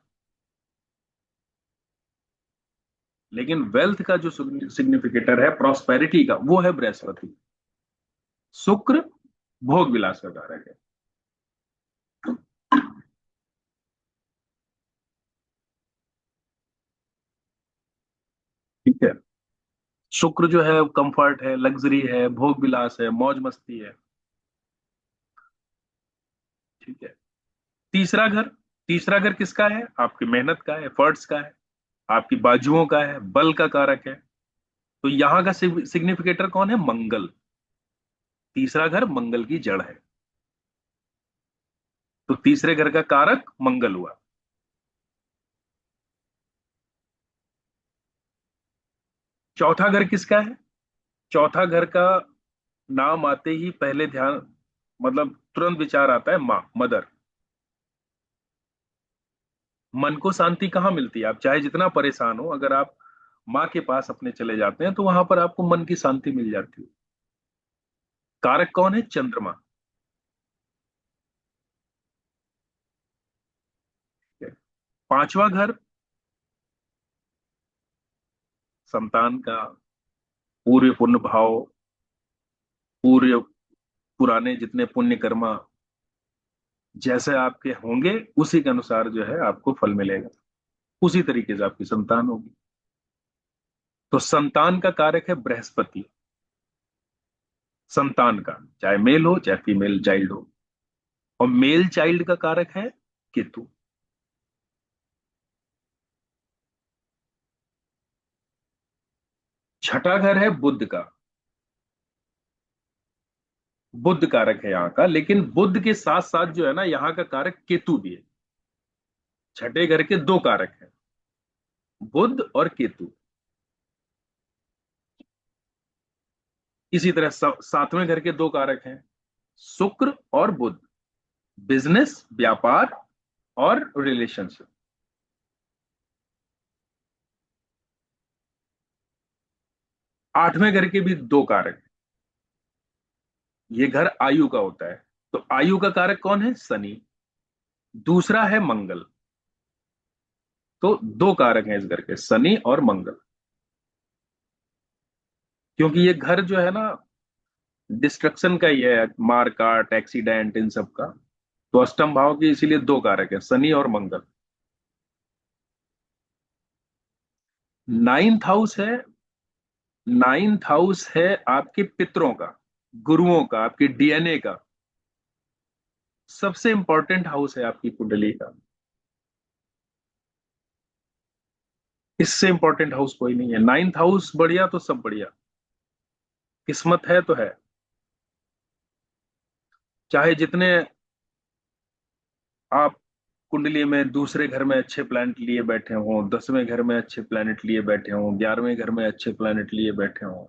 लेकिन वेल्थ का जो सिग्निफिकेटर है प्रॉस्पेरिटी का, वो है बृहस्पति। शुक्र भोग विलास का कारक है। ठीक है। शुक्र जो है कंफर्ट है, लग्जरी है, भोग विलास है, मौज मस्ती है। ठीक है। तीसरा घर, तीसरा घर किसका है? आपकी मेहनत का है, एफर्ट्स का है, आपकी बाजुओं का है, बल का कारक है। तो यहां का सिग्निफिकेटर कौन है? मंगल। तीसरा घर मंगल की जड़ है। तो तीसरे घर का कारक मंगल हुआ। चौथा घर किसका है? चौथा घर का नाम आते ही पहले ध्यान, मतलब तुरंत विचार आता है माँ, मदर। मन को शांति कहाँ मिलती है? आप चाहे जितना परेशान हो, अगर आप माँ के पास अपने चले जाते हैं तो वहां पर आपको मन की शांति मिल जाती है। कारक कौन है? चंद्रमा। पांचवा घर संतान का, पूर्व पुण्य भाव, पूर्व पुराने जितने पुण्य कर्मा जैसे आपके होंगे, उसी के अनुसार जो है आपको फल मिलेगा, उसी तरीके से आपकी संतान होगी। तो संतान का कारक है बृहस्पति। संतान का, चाहे मेल हो चाहे फीमेल चाइल्ड हो। और मेल चाइल्ड का कारक है केतु। छठा घर है बुध का। बुध कारक है यहाँ का, लेकिन बुध के साथ साथ जो है ना, यहाँ का कारक केतु भी है। छठे घर के दो कारक हैं, बुध और केतु। इसी तरह सातवें घर के दो कारक हैं, शुक्र और बुध। बिजनेस, व्यापार और रिलेशनशिप। आठवें घर के भी दो कारक हैं। ये घर आयु का होता है। तो आयु का कारक कौन है? शनि। दूसरा है मंगल। तो दो कारक हैं इस घर के, शनि और मंगल। क्योंकि ये घर जो है ना, डिस्ट्रक्शन का ही है, मार काट, एक्सीडेंट, इन सब का। तो अष्टम भाव के इसीलिए दो कारक है, शनि और मंगल। नाइन्थ हाउस है नाइन्थ हाउस है आपके पितरों का, गुरुओं का, आपके डीएनए का। सबसे इंपॉर्टेंट हाउस है आपकी कुंडली का। इससे इंपॉर्टेंट हाउस कोई नहीं है। नाइन्थ हाउस बढ़िया तो सब बढ़िया। किस्मत है तो है। चाहे जितने आप कुंडली में दूसरे घर में अच्छे प्लैनेट लिए बैठे हों, 10वें घर में अच्छे प्लैनेट लिए बैठे हों, 11वें घर में अच्छे प्लैनेट लिए बैठे हों,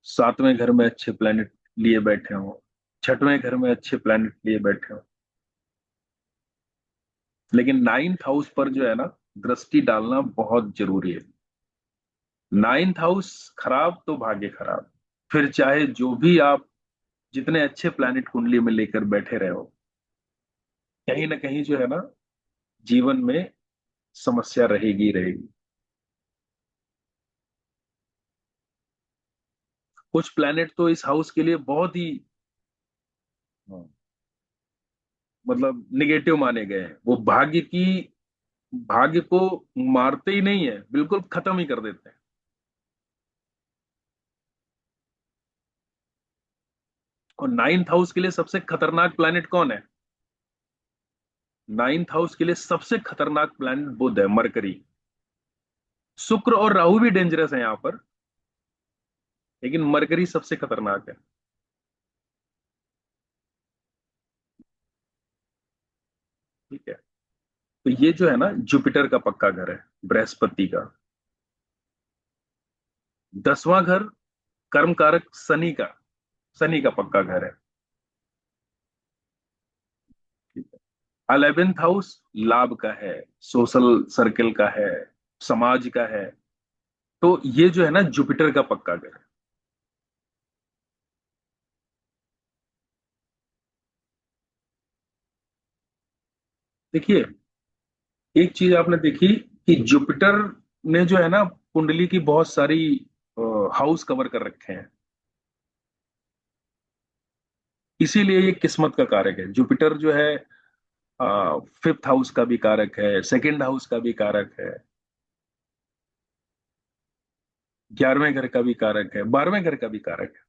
7वें घर में अच्छे प्लैनेट लिए बैठे हों, 6वें घर में अच्छे प्लैनेट लिए बैठे हों, लेकिन नाइन्थ हाउस पर जो है ना, दृष्टि डालना बहुत जरूरी है। नाइन्थ हाउस खराब तो भाग्य खराब। फिर चाहे जो भी आप जितने अच्छे प्लैनेट कुंडली में लेकर बैठे रहे हो, कहीं ना कहीं जो है ना, जीवन में समस्या रहेगी रहेगी। कुछ प्लैनेट तो इस हाउस के लिए बहुत ही मतलब निगेटिव माने गए हैं। वो भाग्य को मारते ही नहीं है, बिल्कुल खत्म ही कर देते हैं। और नाइन्थ हाउस के लिए सबसे खतरनाक प्लैनेट कौन है? नाइन्थ हाउस के लिए सबसे खतरनाक प्लैनेट बुध है, मरकरी। शुक्र और राहु भी डेंजरस है यहां पर, लेकिन मरकरी सबसे खतरनाक है। ठीक है। तो ये जो है ना, जुपिटर का पक्का घर है, बृहस्पति का। 10वां घर कर्म कारक शनि का पक्का घर है। 11th हाउस लाभ का है, सोशल सर्कल का है, समाज का है। तो ये जो है ना, जुपिटर का पक्का घर है। देखिए, एक चीज आपने देखी कि जुपिटर ने जो है ना, कुंडली की बहुत सारी हाउस कवर कर रखे हैं। इसीलिए ये किस्मत का कारक है। जुपिटर जो है 5th हाउस का भी कारक है, 2nd हाउस का भी कारक है, 11वें घर का भी कारक है, 12वें घर का भी कारक है।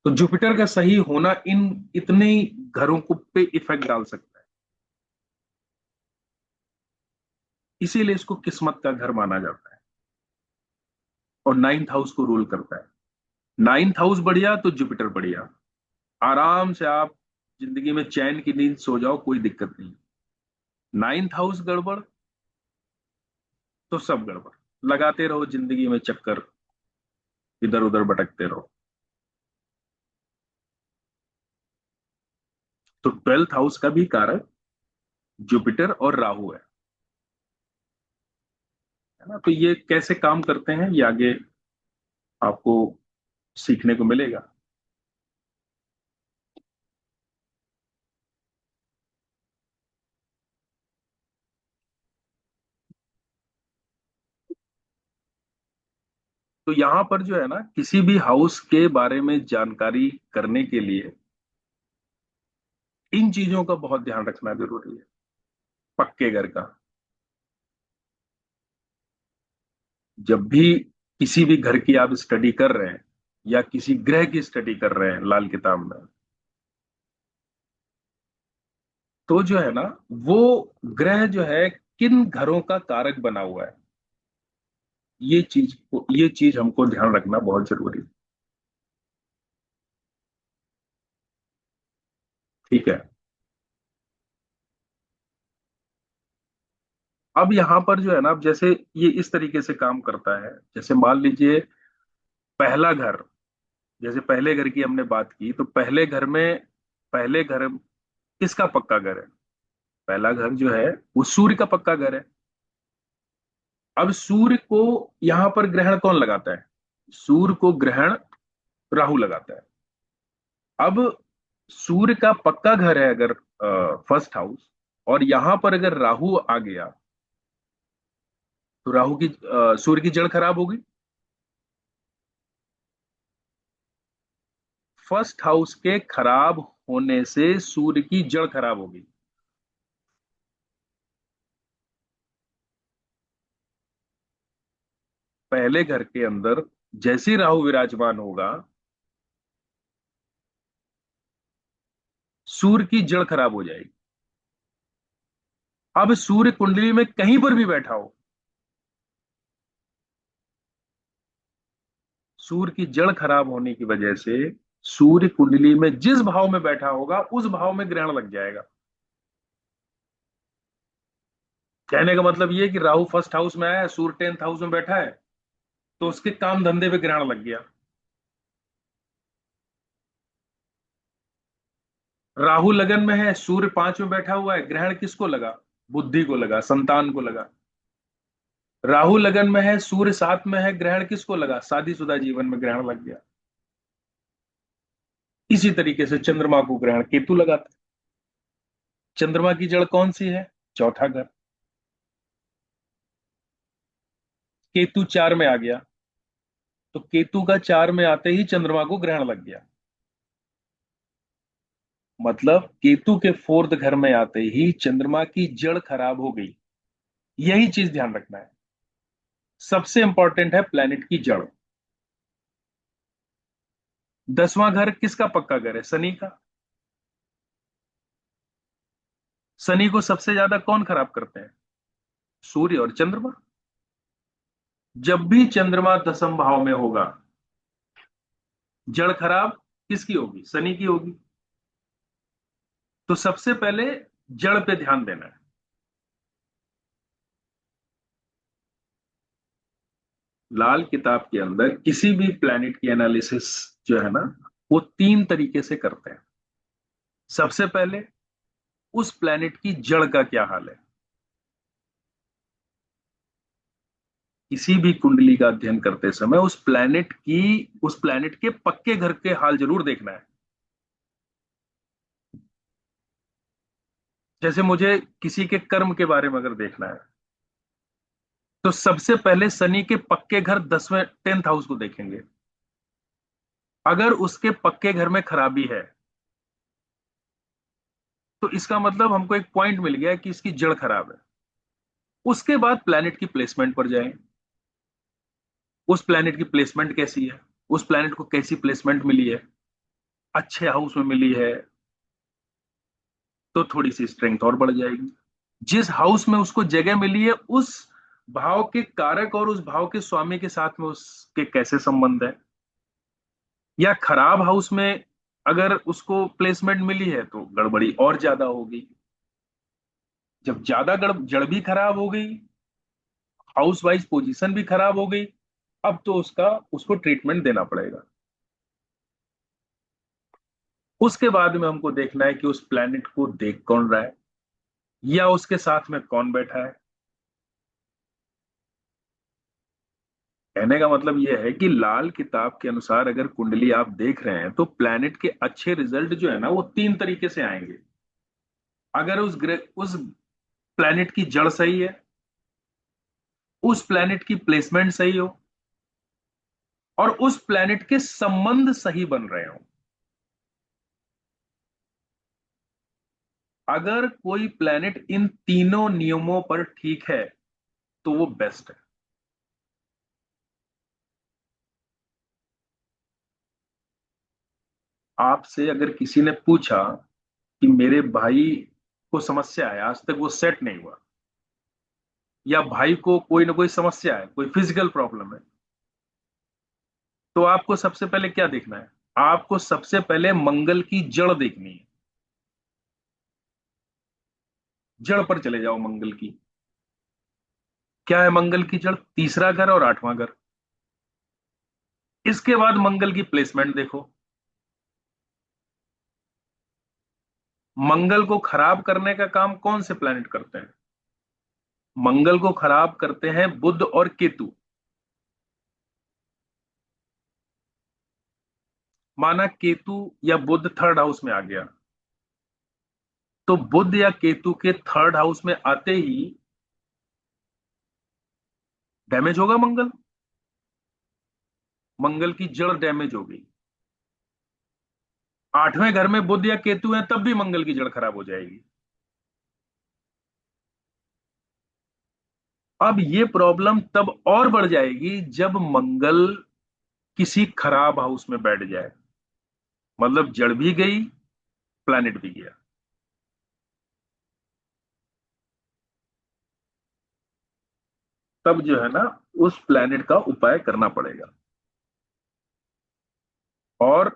तो जुपिटर का सही होना इन इतने ही घरों को पे इफेक्ट डाल सकता है। इसीलिए इसको किस्मत का घर माना जाता है। और 9th हाउस को रूल करता है। 9th हाउस बढ़िया तो जुपिटर बढ़िया। आराम से आप जिंदगी में चैन की नींद सो जाओ, कोई दिक्कत नहीं। 9th हाउस गड़बड़ तो सब गड़बड़। लगाते रहो जिंदगी में चक्कर, इधर उधर भटकते रहो। तो 12th हाउस का भी कारक जुपिटर और राहु है ना। तो ये कैसे काम करते हैं, ये आगे आपको सीखने को मिलेगा। तो यहां पर जो है ना, किसी भी हाउस के बारे में जानकारी करने के लिए इन चीजों का बहुत ध्यान रखना जरूरी है। पक्के घर का, जब भी किसी भी घर की आप स्टडी कर रहे हैं या किसी ग्रह की स्टडी कर रहे हैं लाल किताब में, तो जो है ना, वो ग्रह जो है किन घरों का कारक बना हुआ है, ये चीज हमको ध्यान रखना बहुत जरूरी है। ठीक है। अब यहां पर जो है ना, अब जैसे ये इस तरीके से काम करता है, जैसे मान लीजिए पहला घर, जैसे पहले घर की हमने बात की, तो पहले घर किसका पक्का घर है? पहला घर जो है वो सूर्य का पक्का घर है। अब सूर्य को यहां पर ग्रहण कौन लगाता है? सूर्य को ग्रहण राहु लगाता है। अब सूर्य का पक्का घर है अगर फर्स्ट हाउस, और यहां पर अगर राहु आ गया, तो सूर्य की जड़ खराब होगी। फर्स्ट हाउस के खराब होने से सूर्य की जड़ खराब होगी। पहले घर के अंदर जैसे ही राहु विराजमान होगा, सूर्य की जड़ खराब हो जाएगी। अब सूर्य कुंडली में कहीं पर भी बैठा हो, सूर्य की जड़ खराब होने की वजह से सूर्य कुंडली में जिस भाव में बैठा होगा उस भाव में ग्रहण लग जाएगा। कहने का मतलब ये है कि राहु फर्स्ट हाउस में आया है, सूर्य 10th हाउस में बैठा है, तो उसके काम धंधे पे ग्रहण लग गया। राहु लगन में है, सूर्य 5 में बैठा हुआ है, ग्रहण किसको लगा? बुद्धि को लगा, संतान को लगा। राहु लगन में है, सूर्य 7 में है, ग्रहण किसको लगा? शादीशुदा जीवन में ग्रहण लग गया। इसी तरीके से चंद्रमा को ग्रहण केतु लगाता है। चंद्रमा की जड़ कौन सी है? चौथा घर। केतु 4 में आ गया, तो केतु का 4 में आते ही चंद्रमा को ग्रहण लग गया। मतलब केतु के 4th घर में आते ही चंद्रमा की जड़ खराब हो गई। यही चीज ध्यान रखना है। सबसे इंपॉर्टेंट है प्लेनेट की जड़। 10वां घर किसका पक्का घर है? शनि का। शनि को सबसे ज्यादा कौन खराब करते हैं? सूर्य और चंद्रमा। जब भी चंद्रमा 10th भाव में होगा, जड़ खराब किसकी होगी? शनि की होगी। तो सबसे पहले जड़ पे ध्यान देना है। लाल किताब के अंदर किसी भी प्लैनेट की एनालिसिस जो है ना, वो 3 तरीके से करते हैं। सबसे पहले उस प्लैनेट की जड़ का क्या हाल है। किसी भी कुंडली का अध्ययन करते समय उस प्लैनेट के पक्के घर के हाल जरूर देखना है। जैसे मुझे किसी के कर्म के बारे में अगर देखना है, तो सबसे पहले शनि के पक्के घर 10th हाउस को देखेंगे। अगर उसके पक्के घर में खराबी है, तो इसका मतलब हमको एक पॉइंट मिल गया कि इसकी जड़ खराब है। उसके बाद प्लैनेट की प्लेसमेंट पर जाएं। उस प्लैनेट की प्लेसमेंट कैसी है, उस प्लैनेट को कैसी प्लेसमेंट मिली है। अच्छे हाउस में मिली है तो थोड़ी सी स्ट्रेंथ और बढ़ जाएगी। जिस हाउस में उसको जगह मिली है, उस भाव के कारक और उस भाव के स्वामी के साथ में उसके कैसे संबंध है। या खराब हाउस में अगर उसको प्लेसमेंट मिली है तो गड़बड़ी और ज्यादा होगी। जब ज्यादा जड़ भी खराब हो गई, हाउस वाइज पोजीशन भी खराब हो गई, अब तो उसको ट्रीटमेंट देना पड़ेगा। उसके बाद में हमको देखना है कि उस प्लेनेट को देख कौन रहा है या उसके साथ में कौन बैठा है। कहने का मतलब यह है कि लाल किताब के अनुसार अगर कुंडली आप देख रहे हैं, तो प्लेनेट के अच्छे रिजल्ट जो है ना, वो 3 तरीके से आएंगे। अगर उस प्लेनेट की जड़ सही है, उस प्लेनेट की प्लेसमेंट सही हो, और उस प्लेनेट के संबंध सही बन रहे हो। अगर कोई प्लेनेट इन तीनों नियमों पर ठीक है, तो वो बेस्ट है। आपसे अगर किसी ने पूछा कि मेरे भाई को समस्या है, आज तक वो सेट नहीं हुआ, या भाई को कोई ना कोई समस्या है, कोई फिजिकल प्रॉब्लम है, तो आपको सबसे पहले क्या देखना है? आपको सबसे पहले मंगल की जड़ देखनी है। जड़ पर चले जाओ मंगल की। क्या है मंगल की जड़? तीसरा घर और 8वां घर। इसके बाद मंगल की प्लेसमेंट देखो। मंगल को खराब करने का काम कौन से प्लैनेट करते हैं? मंगल को खराब करते हैं बुध और केतु। माना केतु या बुध 3rd हाउस में आ गया, तो बुध या केतु के 3rd हाउस में आते ही डैमेज होगा मंगल। मंगल की जड़ डैमेज हो गई। 8वें घर में बुध या केतु है, तब भी मंगल की जड़ खराब हो जाएगी। अब ये प्रॉब्लम तब और बढ़ जाएगी जब मंगल किसी खराब हाउस में बैठ जाए, मतलब जड़ भी गई, प्लैनेट भी गया। तब जो है ना उस प्लैनेट का उपाय करना पड़ेगा। और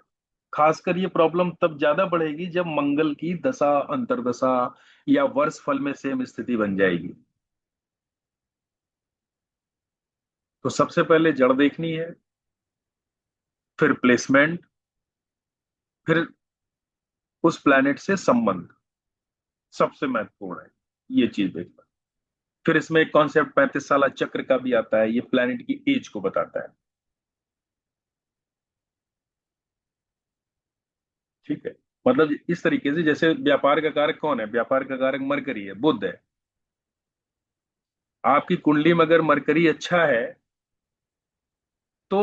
खासकर ये प्रॉब्लम तब ज्यादा बढ़ेगी जब मंगल की दशा, अंतर्दशा या वर्ष फल में सेम स्थिति बन जाएगी। तो सबसे पहले जड़ देखनी है, फिर प्लेसमेंट, फिर उस प्लैनेट से संबंध, सबसे महत्वपूर्ण है ये चीज देखना। फिर इसमें एक कॉन्सेप्ट 35 साला चक्र का भी आता है, ये प्लैनेट की एज को बताता है। ठीक है, मतलब इस तरीके से, जैसे व्यापार का कारक कौन है? व्यापार का कारक मरकरी है, बुध है। आपकी कुंडली में अगर मरकरी अच्छा है तो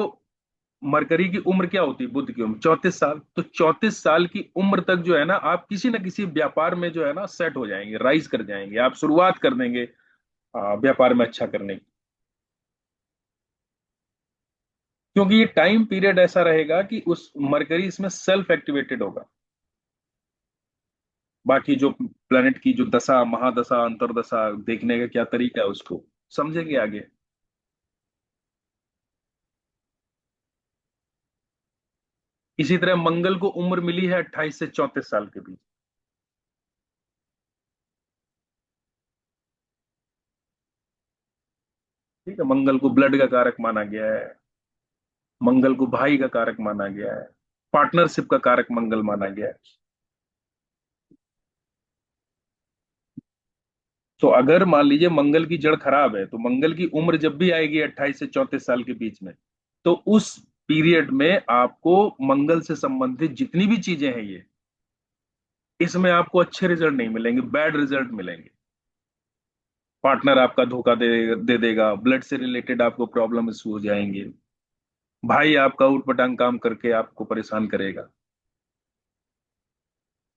मरकरी की उम्र क्या होती है? बुध की उम्र 34 साल। तो 34 साल की उम्र तक जो है ना आप किसी न किसी व्यापार में जो है ना सेट हो जाएंगे, राइज कर जाएंगे, आप शुरुआत कर देंगे व्यापार में अच्छा करने की। क्योंकि ये टाइम पीरियड ऐसा रहेगा कि उस मरकरी इसमें सेल्फ एक्टिवेटेड होगा। बाकी जो प्लेनेट की जो दशा, महादशा, अंतरदशा देखने का क्या तरीका है उसको समझेंगे आगे। इसी तरह मंगल को उम्र मिली है 28 से 34 साल के बीच। ठीक है, मंगल को ब्लड का कारक माना गया है, मंगल को भाई का कारक माना गया है, पार्टनरशिप का कारक मंगल माना गया है। तो अगर मान लीजिए मंगल की जड़ खराब है, तो मंगल की उम्र जब भी आएगी 28 से 34 साल के बीच में, तो उस पीरियड में आपको मंगल से संबंधित जितनी भी चीजें हैं ये, इसमें आपको अच्छे रिजल्ट नहीं मिलेंगे, बैड रिजल्ट मिलेंगे। पार्टनर आपका धोखा दे देगा, ब्लड से रिलेटेड आपको प्रॉब्लम हो जाएंगे, भाई आपका उटपटांग काम करके आपको परेशान करेगा।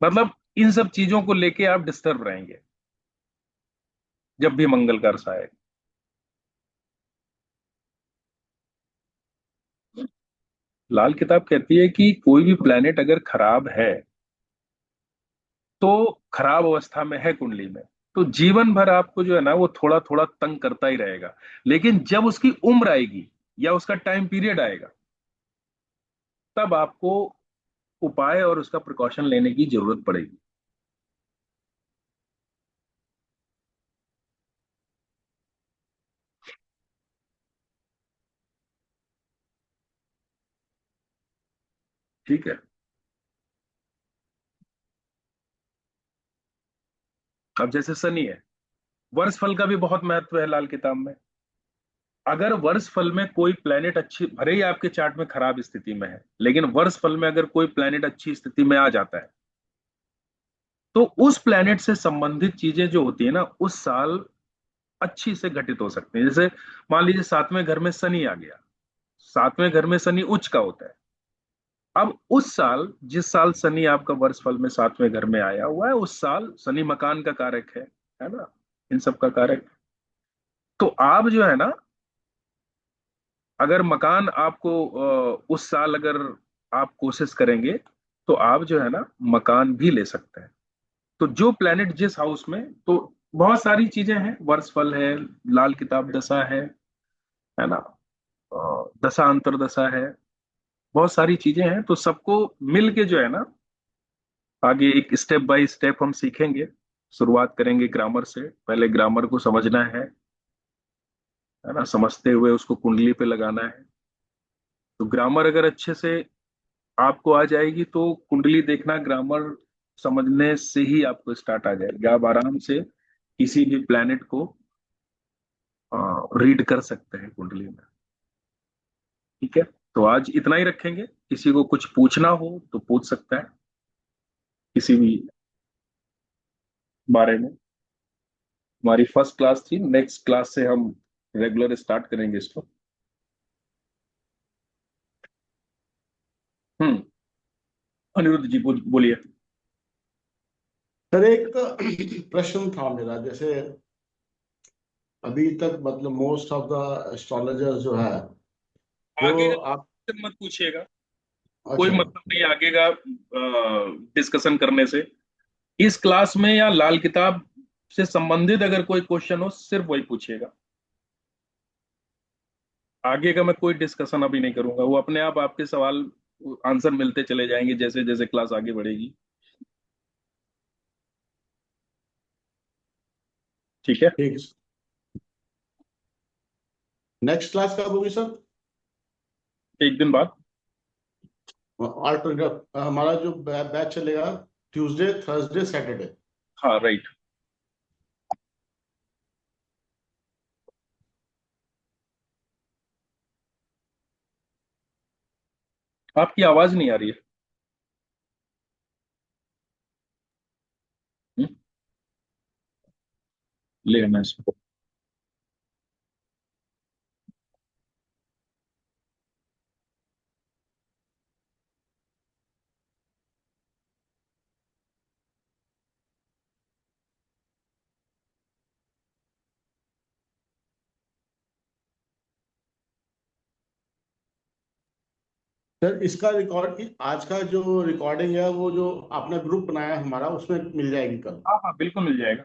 मतलब इन सब चीजों को लेके आप डिस्टर्ब रहेंगे जब भी मंगल का अर्थ आए। लाल किताब कहती है कि कोई भी प्लेनेट अगर खराब है, तो खराब अवस्था में है कुंडली में, तो जीवन भर आपको जो है ना वो थोड़ा थोड़ा तंग करता ही रहेगा। लेकिन जब उसकी उम्र आएगी या उसका टाइम पीरियड आएगा, तब आपको उपाय और उसका प्रिकॉशन लेने की जरूरत पड़ेगी। ठीक है। अब जैसे शनि है, वर्ष फल का भी बहुत महत्व है लाल किताब में। अगर वर्ष फल में कोई प्लेनेट अच्छी, भले ही आपके चार्ट में खराब स्थिति में है, लेकिन वर्ष फल में अगर कोई प्लेनेट अच्छी स्थिति में आ जाता है, तो उस प्लेनेट से संबंधित चीजें जो होती है ना उस साल अच्छी से घटित हो सकती हैं। जैसे मान लीजिए सातवें घर में शनि आ गया, सातवें घर में शनि उच्च का होता है। अब उस साल, जिस साल शनि आपका वर्ष फल में सातवें घर में आया हुआ है, उस साल शनि मकान का कारक है ना, इन सब का कारक। तो आप जो है ना, अगर मकान आपको उस साल अगर आप कोशिश करेंगे, तो आप जो है ना मकान भी ले सकते हैं। तो जो प्लेनेट जिस हाउस में, तो बहुत सारी चीजें हैं, वर्ष फल है, लाल किताब दशा है ना, दशा अंतरदशा है, बहुत सारी चीजें हैं। तो सबको मिल के जो है ना आगे एक स्टेप बाय स्टेप हम सीखेंगे। शुरुआत करेंगे ग्रामर से, पहले ग्रामर को समझना है ना, समझते हुए उसको कुंडली पे लगाना है। तो ग्रामर अगर अच्छे से आपको आ जाएगी तो कुंडली देखना, ग्रामर समझने से ही आपको स्टार्ट आ जाएगी, आप आराम से किसी भी प्लेनेट को रीड कर सकते हैं कुंडली में। ठीक है, तो आज इतना ही रखेंगे। किसी को कुछ पूछना हो तो पूछ सकता है, किसी भी बारे में। हमारी फर्स्ट क्लास थी, नेक्स्ट क्लास से हम रेगुलर स्टार्ट करेंगे इसको। हम्म। अनिरुद्ध जी बोलिए। सर एक प्रश्न था मेरा, जैसे अभी तक मतलब मोस्ट ऑफ द एस्ट्रोलॉजर्स जो है वो आगे का आप। क्वेश्चन मत पूछिएगा, कोई अच्छा। मतलब नहीं आगे का डिस्कशन करने से। इस क्लास में या लाल किताब से संबंधित अगर कोई क्वेश्चन हो सिर्फ वही पूछिएगा। आगे का मैं कोई डिस्कशन अभी नहीं करूंगा, वो अपने आप आपके सवाल आंसर मिलते चले जाएंगे जैसे जैसे क्लास आगे बढ़ेगी। ठीक है। ठीक है। नेक्स्ट क्लास कब होगी सर? एक दिन बाद। ऑल्टरनेट हमारा जो बैच चलेगा ट्यूसडे थर्सडे सैटरडे। हाँ राइट। आपकी आवाज नहीं आ रही है। हम्म, लेना इसको। सर इसका रिकॉर्ड, आज का जो रिकॉर्डिंग है वो जो आपने ग्रुप बनाया है हमारा उसमें मिल जाएगी कल? हाँ हाँ बिल्कुल मिल जाएगा।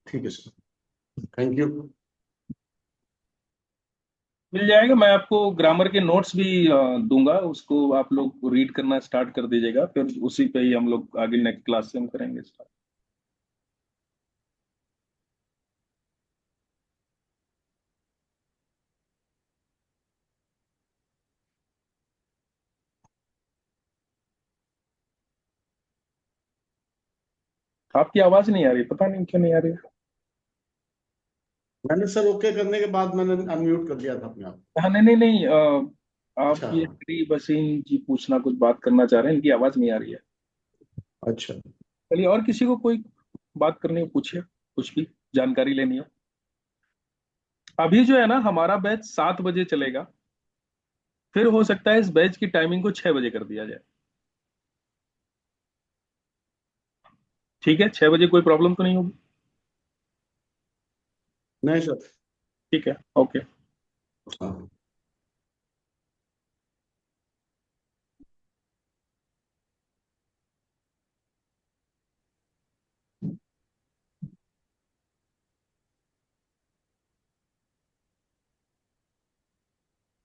ठीक है सर। Thank you. मिल जाएगा, मैं आपको ग्रामर के नोट्स भी दूंगा, उसको आप लोग रीड करना स्टार्ट कर दीजिएगा, फिर उसी पे ही हम लोग आगे नेक्स्ट क्लास से हम करेंगे स्टार्ट। आपकी आवाज नहीं आ रही, पता नहीं क्यों नहीं आ रही है। मैंने सर ओके करने के बाद मैंने अनम्यूट कर दिया था अपने आप। हाँ नहीं नहीं नहीं, आप अच्छा। ये श्री वसीम जी पूछना कुछ बात करना चाह रहे हैं, इनकी आवाज नहीं आ रही है। अच्छा। चलिए, और किसी को कोई बात करनी हो पूछिए, कुछ भी जानकारी लेनी हो। अभी जो है ना हमारा बैच 7 बजे चलेगा, फिर हो सकता है इस बैच की टाइमिंग को 6 बजे कर दिया जाए। ठीक है, 6 बजे कोई प्रॉब्लम तो नहीं होगी? नहीं सर। ठीक है, ओके। हाँ।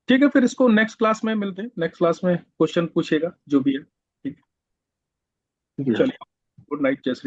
ठीक है, फिर इसको नेक्स्ट क्लास में मिलते हैं, नेक्स्ट क्लास में क्वेश्चन पूछेगा जो भी है। ठीक है। ठीक है। चलिए, गुड नाइट, जय श्री